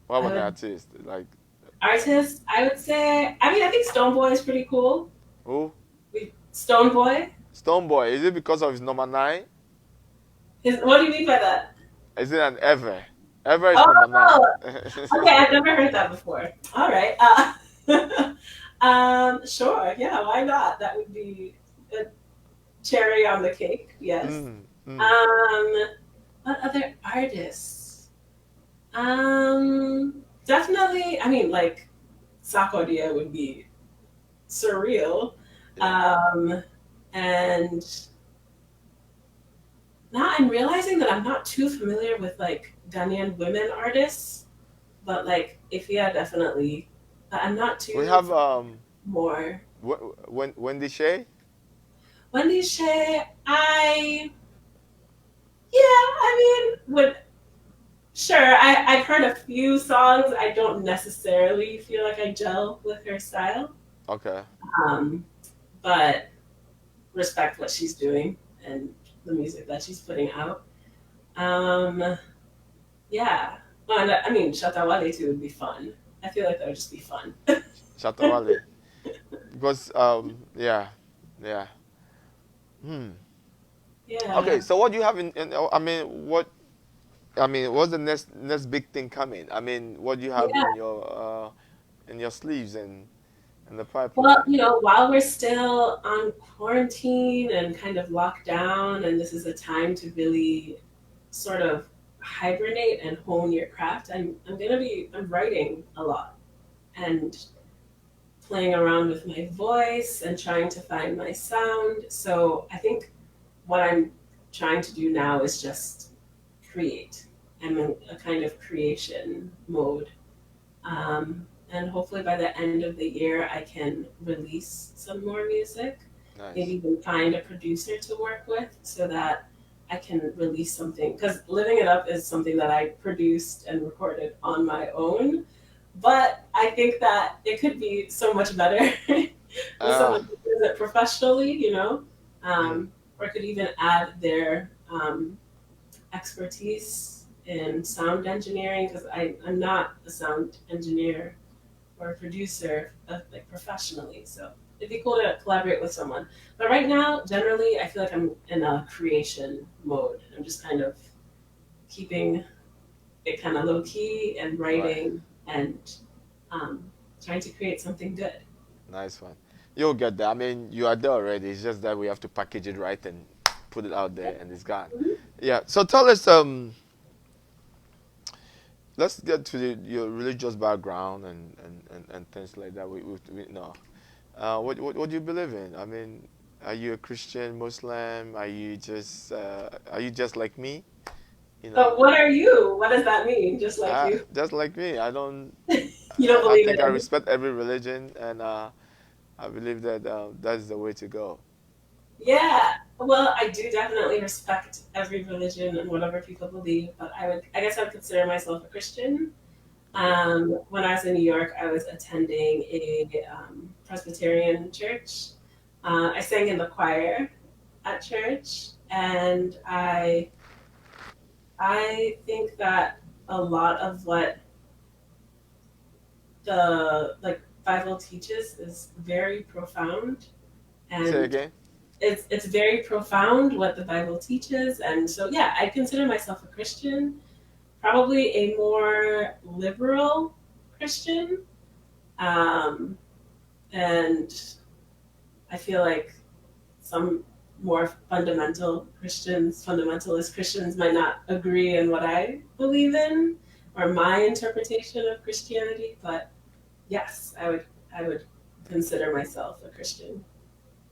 What I about the would artist? Like artist. I would say. I mean, I think Stone Boy is pretty cool. who? Stone Boy. Stoneboy. Is it because of his number 9? What do you mean by that? Is it an ever? Ever is number Oh, 9. okay. I've never heard that before. All right. Sure. Yeah. Why not? That would be a cherry on the cake. Yes. Mm, mm. What other artists? Definitely. I mean, like Sakodia would be surreal. And now I'm realizing that I'm not too familiar with like Ghanaian women artists, but like Ifya definitely. But I'm not We too have more. Wendy Shay. Wendy Shay, I mean, would sure. I've heard a few songs. I don't necessarily feel like I gel with her style. Okay. But respect what she's doing and the music that she's putting out. Yeah. And I mean, Shatawale too would be fun. I feel like that would just be fun. Shatawale. Because yeah, yeah. Okay, Yeah. so what do you have I mean, what's the next big thing coming? I mean, what do you have Yeah. in your sleeves and the Well, pipeline? while we're still on quarantine and kind of locked down, and this is a time to really sort of hibernate and hone your craft, I'm writing a lot and playing around with my voice and trying to find my sound. So I think what I'm trying to do now is just create. I'm in a kind of creation mode. And hopefully by the end of the year, I can release some more music, maybe Nice. even find a producer to work with so that I can release something. Because Living It Up is something that I produced and recorded on my own. But I think that it could be so much better with someone Ah, who does it professionally, mm, or could even add their expertise in sound engineering because I'm not a sound engineer or a producer like professionally. So it'd be cool to collaborate with someone. But right now, generally, I feel like I'm in a creation mode. I'm just kind of keeping it kind of low key and right. writing and um, trying to create something good. Nice one. You'll get there. I mean, you are there already. It's just that we have to package it right and put it out there, and it's gone. Yeah. So tell us, let's get to your religious background and things like that. We know. What do you believe in? I mean, are you a Christian, Muslim? Are you just like me? You But know, what are you? What does that mean? Just like you? just like me. I don't. You don't I believe in think I any? respect every religion, and I believe that that's the way to go. Yeah. Well, I do definitely respect every religion and whatever people believe, but I guess I would consider myself a Christian. Okay. When I was in New York, I was attending a Presbyterian church. I sang in the choir at church, and I think that a lot of what the like Bible teaches is very profound, Say and again. it's very profound what the Bible teaches. And so, yeah, I consider myself a Christian, probably a more liberal Christian. Um, and I feel like some more fundamentalist Christians might not agree in what I believe in or my interpretation of Christianity. But yes, I would consider myself a Christian.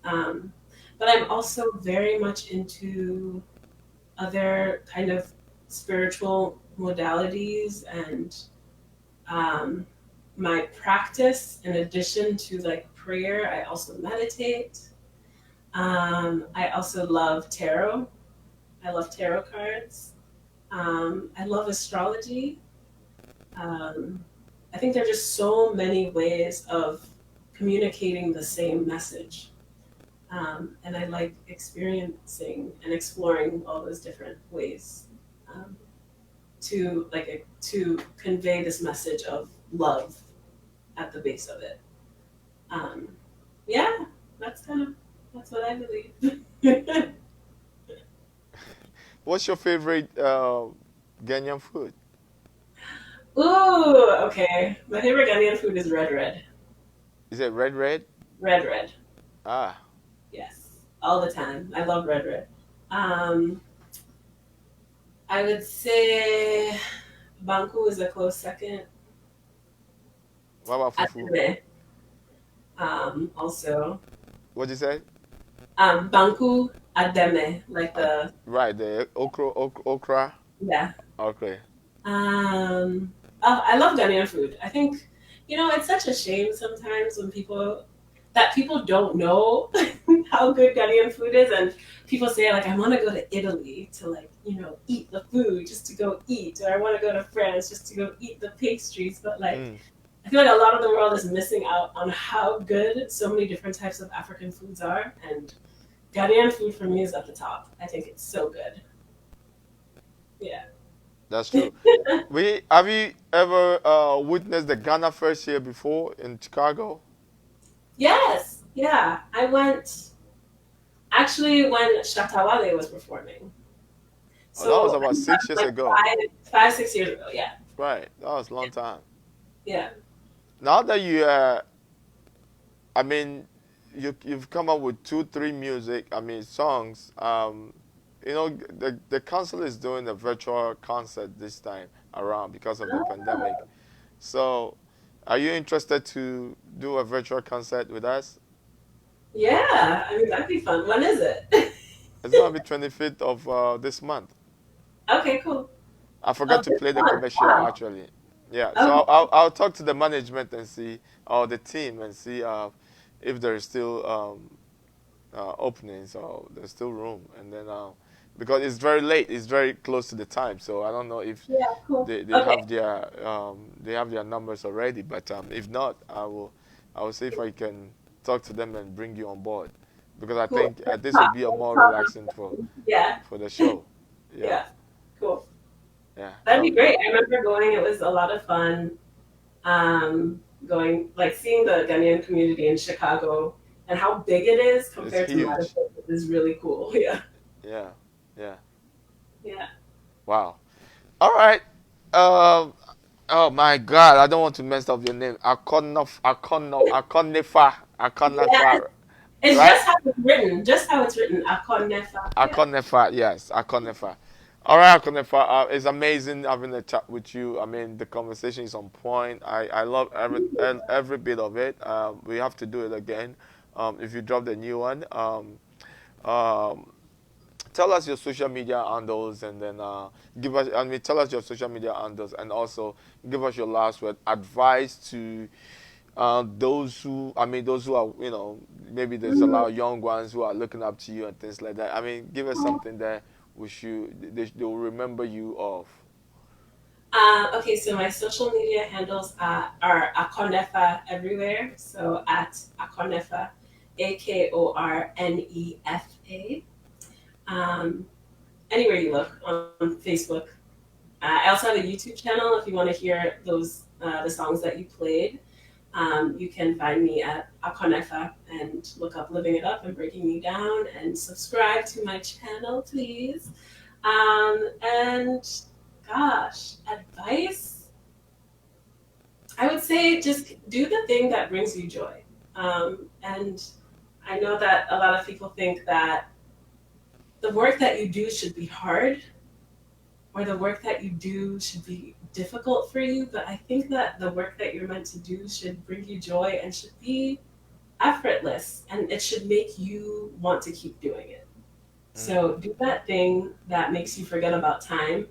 Um, but I'm also very much into other kind of spiritual modalities and um, my practice in addition to like prayer. I also meditate. I also love tarot. I love tarot cards. I love astrology. um, I think there are just so many ways of communicating the same message. And I like experiencing and exploring all those different ways um, to convey this message of love at the base of it. Um, yeah, that's what I believe. What's your favorite Ghanaian food? Ooh, okay. My favorite Ghanaian food is red red. Is it red red? Red red. Ah, Yes, all the time. I love red red. Um, I would say Banku is a close second. what about fufu? Ademe, also. What did you say? Banku Ademe, like the Right, the okra. yeah. Okay. I love Ghanaian food. I think it's such a shame sometimes when people don't know how good Ghanaian food is, and people say like, I want to go to Italy to like eat the food just to go eat, or I want to go to France just to go eat the pastries, but like Mm, I feel like a lot of the world is missing out on how good so many different types of African foods are, and Ghanaian food for me is at the top. I think it's so good. Yeah. That's true. Have you ever witnessed the Ghana First here before in Chicago? Yes. Yeah. I went actually when Shatawale was performing. Oh, that was So about 6 years like ago. 6 years ago. Yeah. Right. That was a long time. Yeah. Now that you I mean, you've come up with 2, 3 music. I mean, songs. The council is doing a virtual concert this time around because of the pandemic. So, are you interested to do a virtual concert with us? Yeah. I mean, that'd be fun. When is it? It's gonna be 25th of this month. Okay. Cool. I forgot Oh, to this play the one. commercial Wow. actually. Yeah, so Okay. I'll talk to the management and see, or the team and see if there is still openings or there's still room, and then because it's very late, it's very close to the time, so I don't know if Yeah. Cool. they Okay. have their numbers already, but if not, I will see if I can talk to them and bring you on board, because I Cool. think this will be a more relaxing Yeah. for the show. Yeah, Yeah. Cool. yeah, That'd that'll be be great. good. I remember going. It was a lot of fun. Going like seeing the Ghanaian community in Chicago and how big it is It's compared to huge. Madison is really cool. Yeah. Yeah, yeah. Yeah. Wow. All right. Oh my God, I don't want to mess up your name. Yeah. Akornefa, It's right? just how it's written. Just how it's written. Akornefa. Yeah. Akornefa, yes, Akornefa. All right, Akornefa, it's amazing having a chat with you. I mean, the conversation is on point. I love every bit of it. We have to do it again. If you drop the new one, um, tell us your social media handles, and then tell us your social media handles, and also give us your last word advice to those who are, maybe there's a lot of young ones who are looking up to you and things like that. I mean, give us something that they will remember you of. Okay, so my social media handles are Akornefa everywhere. So at Akornefa, Akornefa. Anywhere you look on Facebook. I also have a YouTube channel if you want to hear the songs that you played. You can find me at Akornefa and look up Living It Up and Breaking Me Down and subscribe to my channel, please. And gosh, advice? I would say just do the thing that brings you joy. And I know that a lot of people think that the work that you do should be hard or the work that you do should be difficult for you, but I think that the work that you're meant to do should bring you joy and should be effortless and it should make you want to keep doing it. So do that thing that makes you forget about time,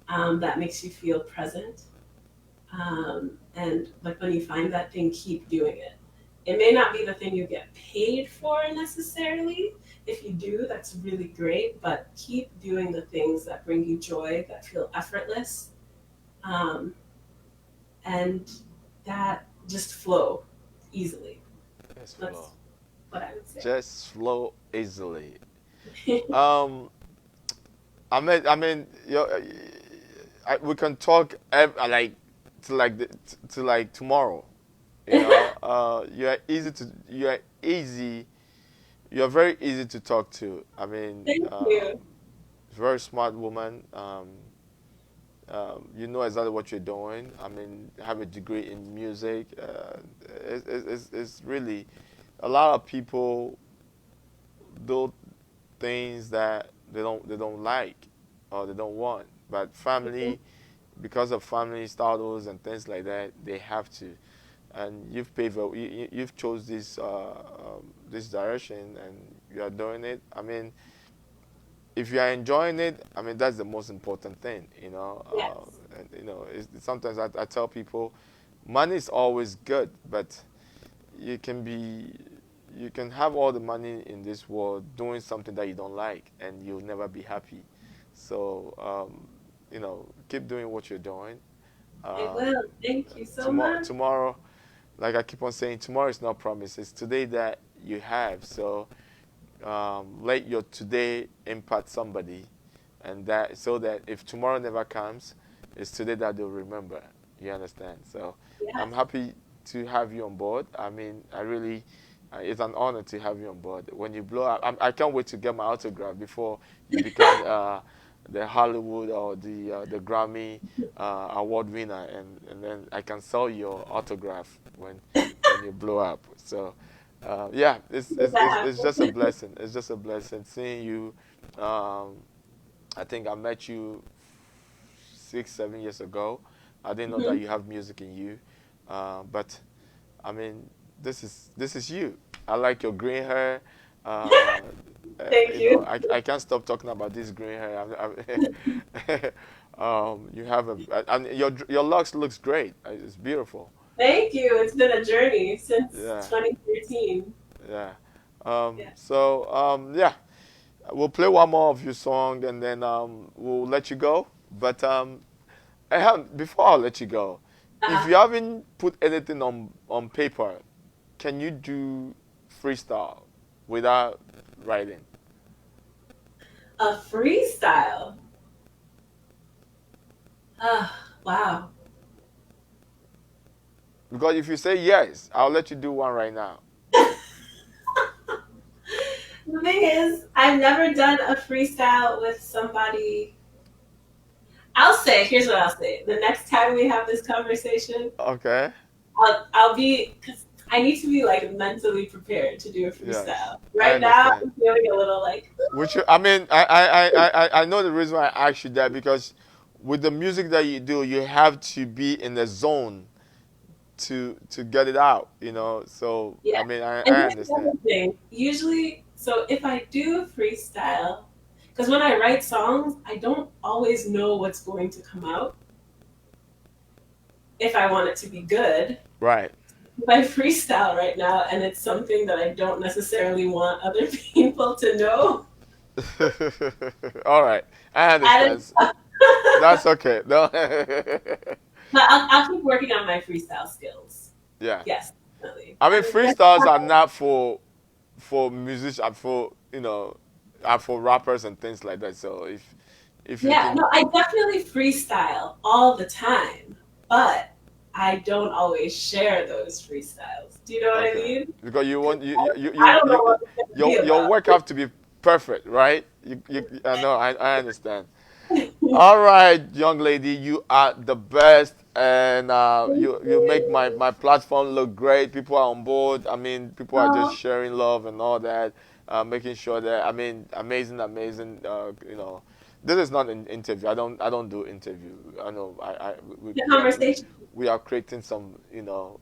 that makes you feel present. And like when you find that thing, keep doing it. It may not be the thing you get paid for necessarily. If you do, that's really great, but keep doing the things that bring you joy, that feel effortless, and that just flow easily. Just That's flow. what I would say. Just flow easily. um, we can talk to like tomorrow. You're very easy to talk to. I mean, Thank you. very smart woman. You know exactly what you're doing. I mean, have a degree in music. It's really a lot of people do things that they don't like or they don't want, but family, because of family status and things like that, they have to. And you've chose this direction, and you are doing it. I mean, if you are enjoying it, I mean that's the most important thing. Yes. And, sometimes I tell people, money is always good, but you can be you can have all the money in this world doing something that you don't like, and you'll never be happy. So keep doing what you're doing. I Um, will. Thank you so much. tomorrow, like I keep on saying, tomorrow is not promised. It's today that you have. So let your today impact somebody, and that so that if tomorrow never comes, it's today that they'll remember. You understand? So I'm happy to have you on board. I mean, I really, it's an honor to have you on board. When you blow up, I can't wait to get my autograph before you become the Hollywood or the Grammy award winner, and then I can sell your autograph when you blow up. So. Yeah, it's just a blessing. It's just a blessing seeing you. I think I met you 6, 7 years ago. I didn't know that you have music in you, but I mean, this is you. I like your green hair. Thank you. Know, I can't stop talking about this green hair. You have and your locks looks great. It's beautiful. Thank you. It's been a journey since 2013. Yeah. So yeah, we'll play one more of your song and then we'll let you go. But before I let you go, if you haven't put anything on paper, can you do freestyle without writing? A freestyle? Wow. Because if you say yes, I'll let you do one right now. The thing is, I've never done a freestyle with somebody. Here's what I'll say. The next time we have this conversation, okay, I'll be, because I need to be like mentally prepared to do a freestyle. Yes, right now, I'm feeling a little like. Which I mean, I know the reason why I asked you that, because with the music that you do, you have to be in the zone to get it out, you know. So I mean, I understand. Usually, so if I do freestyle, because when I write songs, I don't always know what's going to come out if I want it to be good. Right. If I freestyle right now and it's something that I don't necessarily want other people to know. All right, I understand. That's okay. No. But I'll keep working on my freestyle skills. Yeah. Yes, definitely. I mean, freestyles are not for musicians, for for rappers and things like that. So if you can... no, I definitely freestyle all the time, but I don't always share those freestyles. Do you know what I mean? Because you want I don't know what your work have to be perfect, right? I know, I understand. All right, young lady, you are the best, and you make my platform look great. People are on board. I mean, people are just sharing love and all that, making sure that, I mean, amazing. This is not an interview. I don't do interview. I know conversation. We are creating some,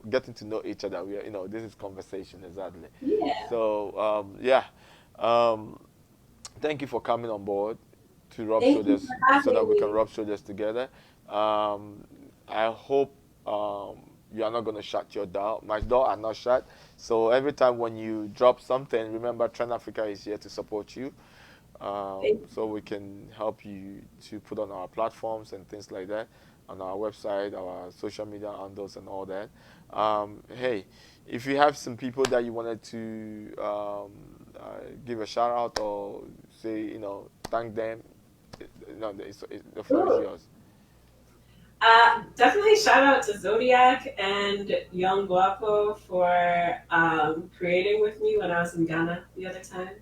getting to know each other. We are, this is conversation, exactly. Yeah. So thank you for coming on board to rub shoulders, so that we can rub shoulders together. I hope you are not going to shut your door. My door are not shut. So every time when you drop something, remember Trend Africa is here to support you. So we can help you to put on our platforms and things like that, on our website, our social media handles and all that. Hey, if you have some people that you wanted to give a shout out or say, thank them, the floor is yours. Definitely shout out to Zodiac and Young Guapo for creating with me when I was in Ghana the other time.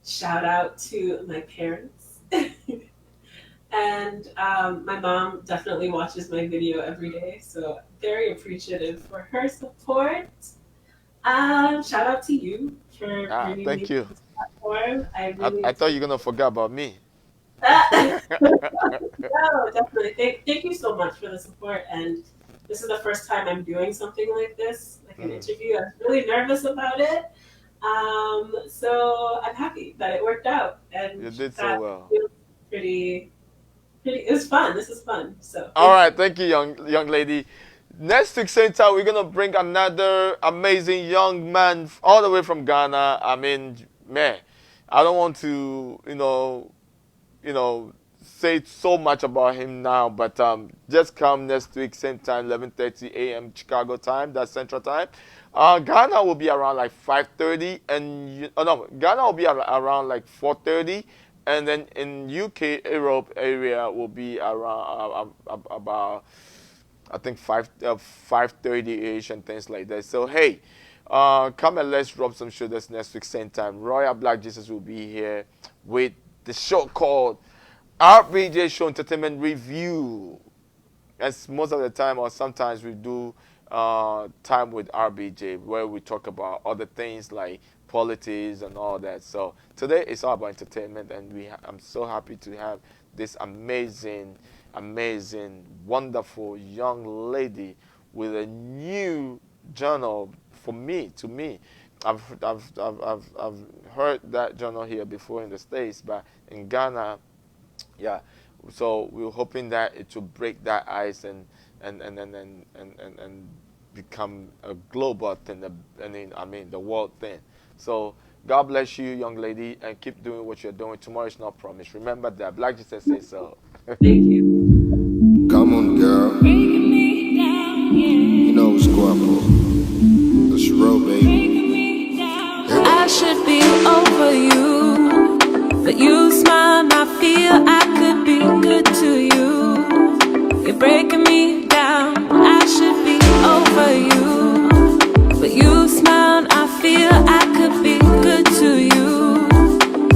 Shout out to my parents. And my mom definitely watches my video every day, so very appreciative for her support. Shout out to you for bringing me to this platform. I thought you were going to forget about me. No, definitely. Thank you so much for the support. And this is the first time I'm doing something like this, like an interview. I was really nervous about it. So I'm happy that it worked out. And you did so well. Pretty. It was fun. This is fun. So. All right, thank you, young lady. Next week, same time, we're gonna bring another amazing young man all the way from Ghana. I mean, man, I don't want to, say so much about him now, but just come next week, same time, 11:30 a.m. Chicago time, that's Central Time. Ghana will be around like 5:30, and no, Ghana will be around like 4:30, and then in UK Europe area will be around about I think 5:30 ish and things like that. So hey, come and let's rub some shoulders next week, same time. Royal Black Jesus will be here with the show called RBJ Show Entertainment Review. As most of the time, or sometimes we do time with RBJ where we talk about other things like politics and all that. So today it's all about entertainment, and I'm so happy to have this amazing, wonderful young lady with a new journal to me. I've heard that journal here before in the States, but in Ghana, yeah. So we're hoping that it will break that ice and become a global thing. I mean the world thing. So God bless you, young lady, and keep doing what you're doing. Tomorrow is not promised. Remember that. Black Jesus says so. Thank you. Come on, girl. You know what's going on. Let's roll, baby. I should be over you, but you smile and I feel I could be good to you. You're breaking me down. I should be over you, but you smile and I feel I could be good to you.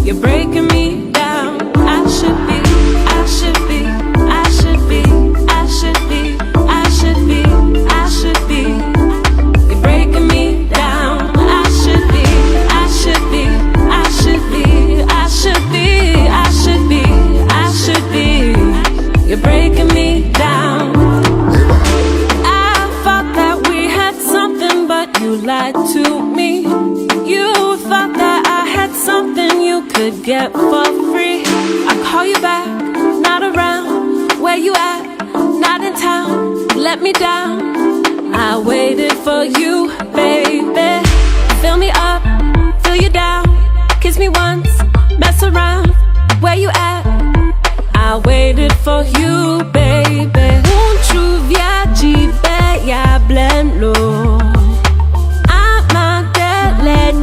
You're breaking me down. I should be, I should be, I should be, I should be, I should be, I should be. You're breaking me down. I should be, I should be, I should be, I should be, I should be, I should be. You're breaking me down. I thought that we had something, but you lied to me. You thought that I had something you could get for free. I call you back, not around. Where you at? Not in town. Let me down. I waited for you, baby. Fill me up, fill you down. Kiss me once, mess around. Where you at? I waited for you, baby. Won't you viaji ya blend low? I'm not dead, let me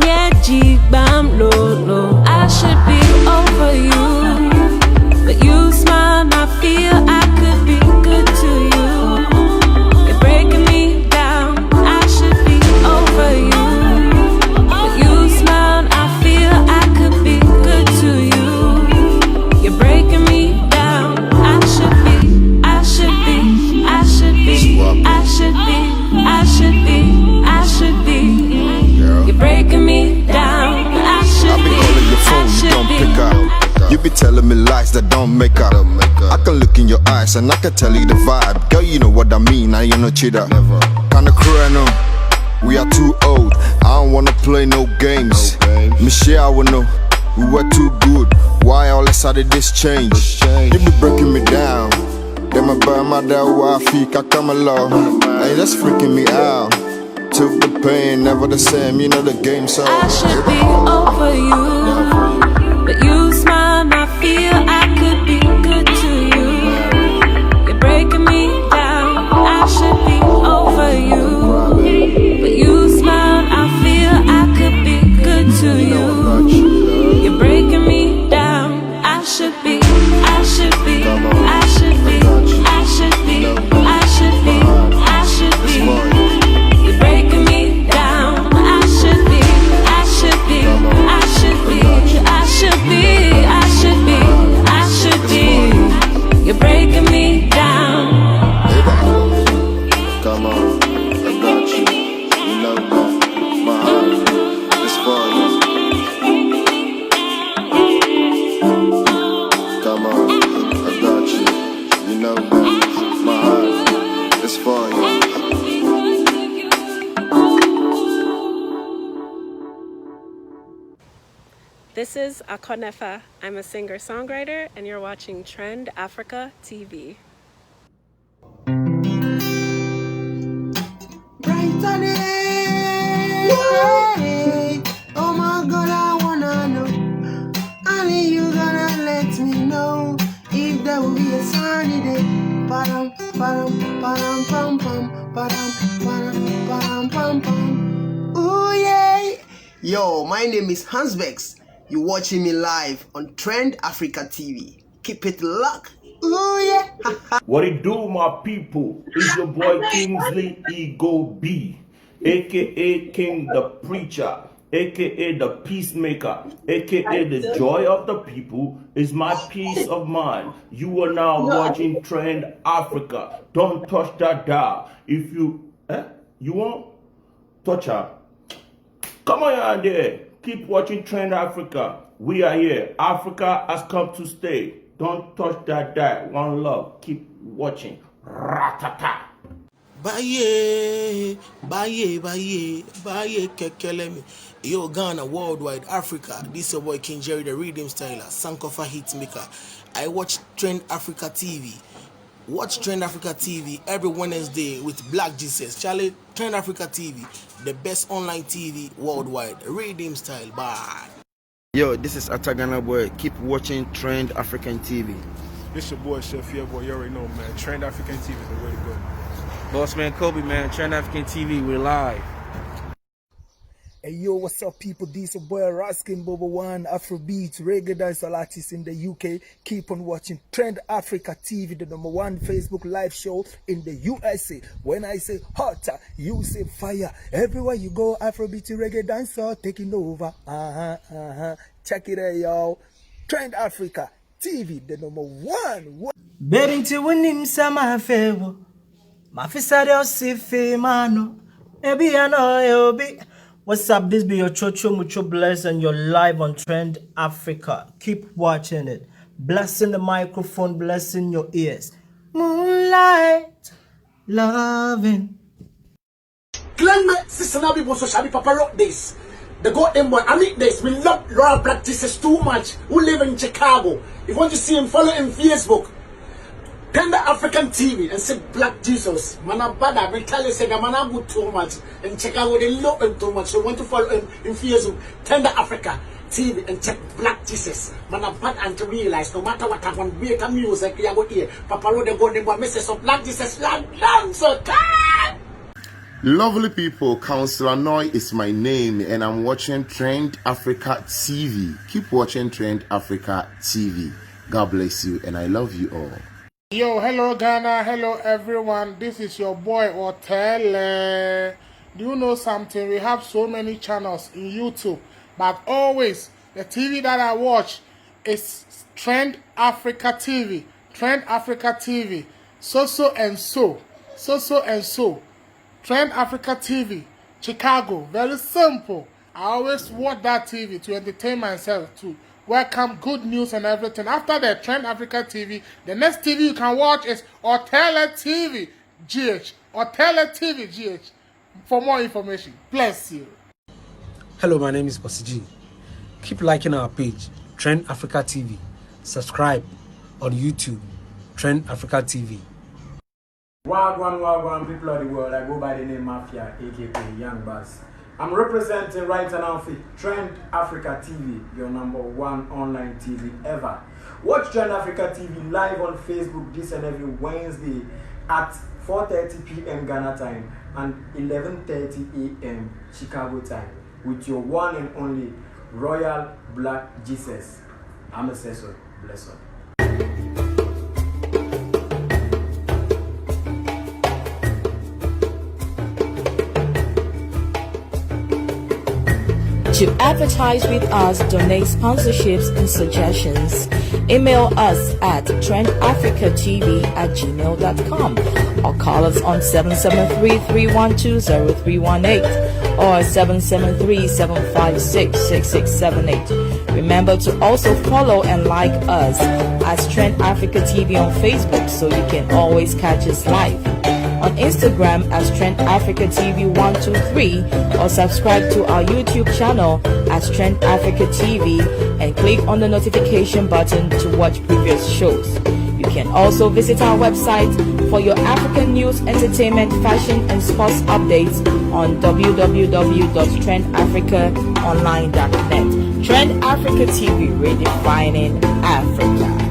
bam low. I should be over you, but you smile and I feel I could be good to you. You're breaking me down. I should be over you, but you smile and I feel I could be good to you. You're breaking me down. I should be, I should be, I should be, I should be, I should be, I should be. You're breaking me down. I should be, I should be. You be telling me lies that don't make up. I can look in your eyes and I can tell you the vibe. Girl, you know what I mean, I ain't no cheater. Kinda cruel, we are too old. I don't wanna play no games. Michelle, I know we were too good. Why all of a sudden this change? You be breaking me down. Then my burn my dad where I feel I come along. Hey, that's freaking me out. Took the pain, never the same, you know the game, so I should be over you, but you smile and I feel I could be good to you. You're breaking me down. I should be over you, but you smile and I feel I could be good to you. You're breaking me down. I should be, I should be, I should be, I should be, I should be, I should be. You're breaking me down. I should be, I should be, I should be, I should be, I should be, I should be. You're breaking me down. come on, I got you. You know that my heart is for you. Come on, I got you. You know that my heart is for you. This is Akornefa. I'm a singer-songwriter, and you're watching Trend Africa TV. Brighter day. Oh my God, I wanna know. Only you gonna let me know if Yo, my name is Hansbex. You're watching me live on Trend Africa TV. Keep it locked. Ooh yeah. What it do, my people? It's your boy Kingsley Ego B, aka King the Preacher, aka the Peacemaker, aka the Joy of the People is my peace of mind. You are now watching Trend Africa. Don't touch that dial. If you you won't touch her. Come on there. Keep watching Trend Africa. We are here. Africa has come to stay. Don't touch that dial. One love. Keep watching. Ratata. Baye, kekelemi. Yo, Ghana, worldwide, Africa. This is your boy King Jerry, the Rhythm Styler, Sankofa Hitmaker. I watch Trend Africa TV. Watch Trend Africa TV every Wednesday with Black Jesus. Charlie, Trend Africa TV, the best online TV worldwide. Rhythm Style. Bye. Yo, this is Atagana Boy. Keep watching Trend African TV. This your boy Chef Boy. You already know, man. Trend African TV is the way to go. Boss man Kobe, man. Trend African TV. We're live. Hey yo, what's up people? This your boy Raskin Bobo One, Afrobeat, reggae dancehall artist in the UK. Keep on watching Trend Africa TV, the #1 Facebook live show in the USA. When I say hotter, you say fire. Everywhere you go, Afrobeat, reggae dancehall taking over. Check it out, y'all. Trend Africa TV, the #1. Baby, to win him some favor. My fiscal si mano. Maybe I know you'll be. What's up? This be your Chocho Mucho Bless and you're live on Trend Africa. Keep watching it. Blessing the microphone, blessing your ears. Moonlight, loving. Glenn, sister, now people so shabby papa rock this. The goddamn boy, I mean this. We love Royal Black Jesus too much. Who live in Chicago. If you want to see him, follow him on Facebook. Tender African TV and say Black Jesus. Man, bad. I tell you, say, man, I good too much. In Chicago, they love him too much. So want to follow him in Facebook. Tender Africa TV and check Black Jesus. Man, bad and to realize no matter what I want, we can music, you go here. Papa Road, they go, they want message of Black Jesus, long, so time. Lovely people, Counselor Noy is my name and I'm watching Trend Africa TV. Keep watching Trend Africa TV. God bless you and I love you all. Yo, hello Ghana, hello everyone. This is your boy Otele. Do you know something? We have so many channels in YouTube, but always the TV that I watch is Trend Africa TV. Trend Africa TV. So and so. Trend Africa TV. Chicago. Very simple. I always watch that TV to entertain myself too. Welcome, good news and everything. After the Trend Africa TV, the next TV you can watch is Otele TV GH. Otele TV GH. For more information, bless you. Hello, my name is Bossy G. Keep liking our page, Trend Africa TV. Subscribe on YouTube, Trend Africa TV. Wagwan, people of the world. I go by the name Mafia, aka Young Bass. I'm representing right now for Trend Africa TV, your #1 online TV ever. Watch Trend Africa TV live on Facebook this and every Wednesday at 4:30 p.m. Ghana time and 11:30 a.m. Chicago time with your one and only Royal Black Jesus. I'm a Cecil. Bless up. To advertise with us, donate sponsorships and suggestions, email us at trendafricatv@gmail.com or call us on 773-312-0318 or 773-756-6678. Remember to also follow and like us as Trend Africa TV on Facebook so you can always catch us live. On Instagram as Trend Africa TV 123 or subscribe to our YouTube channel as Trend Africa TV and click on the notification button to watch previous shows. You can also visit our website for your African news, entertainment, fashion and sports updates on www.trendafricaonline.net. Trend Africa TV, redefining Africa.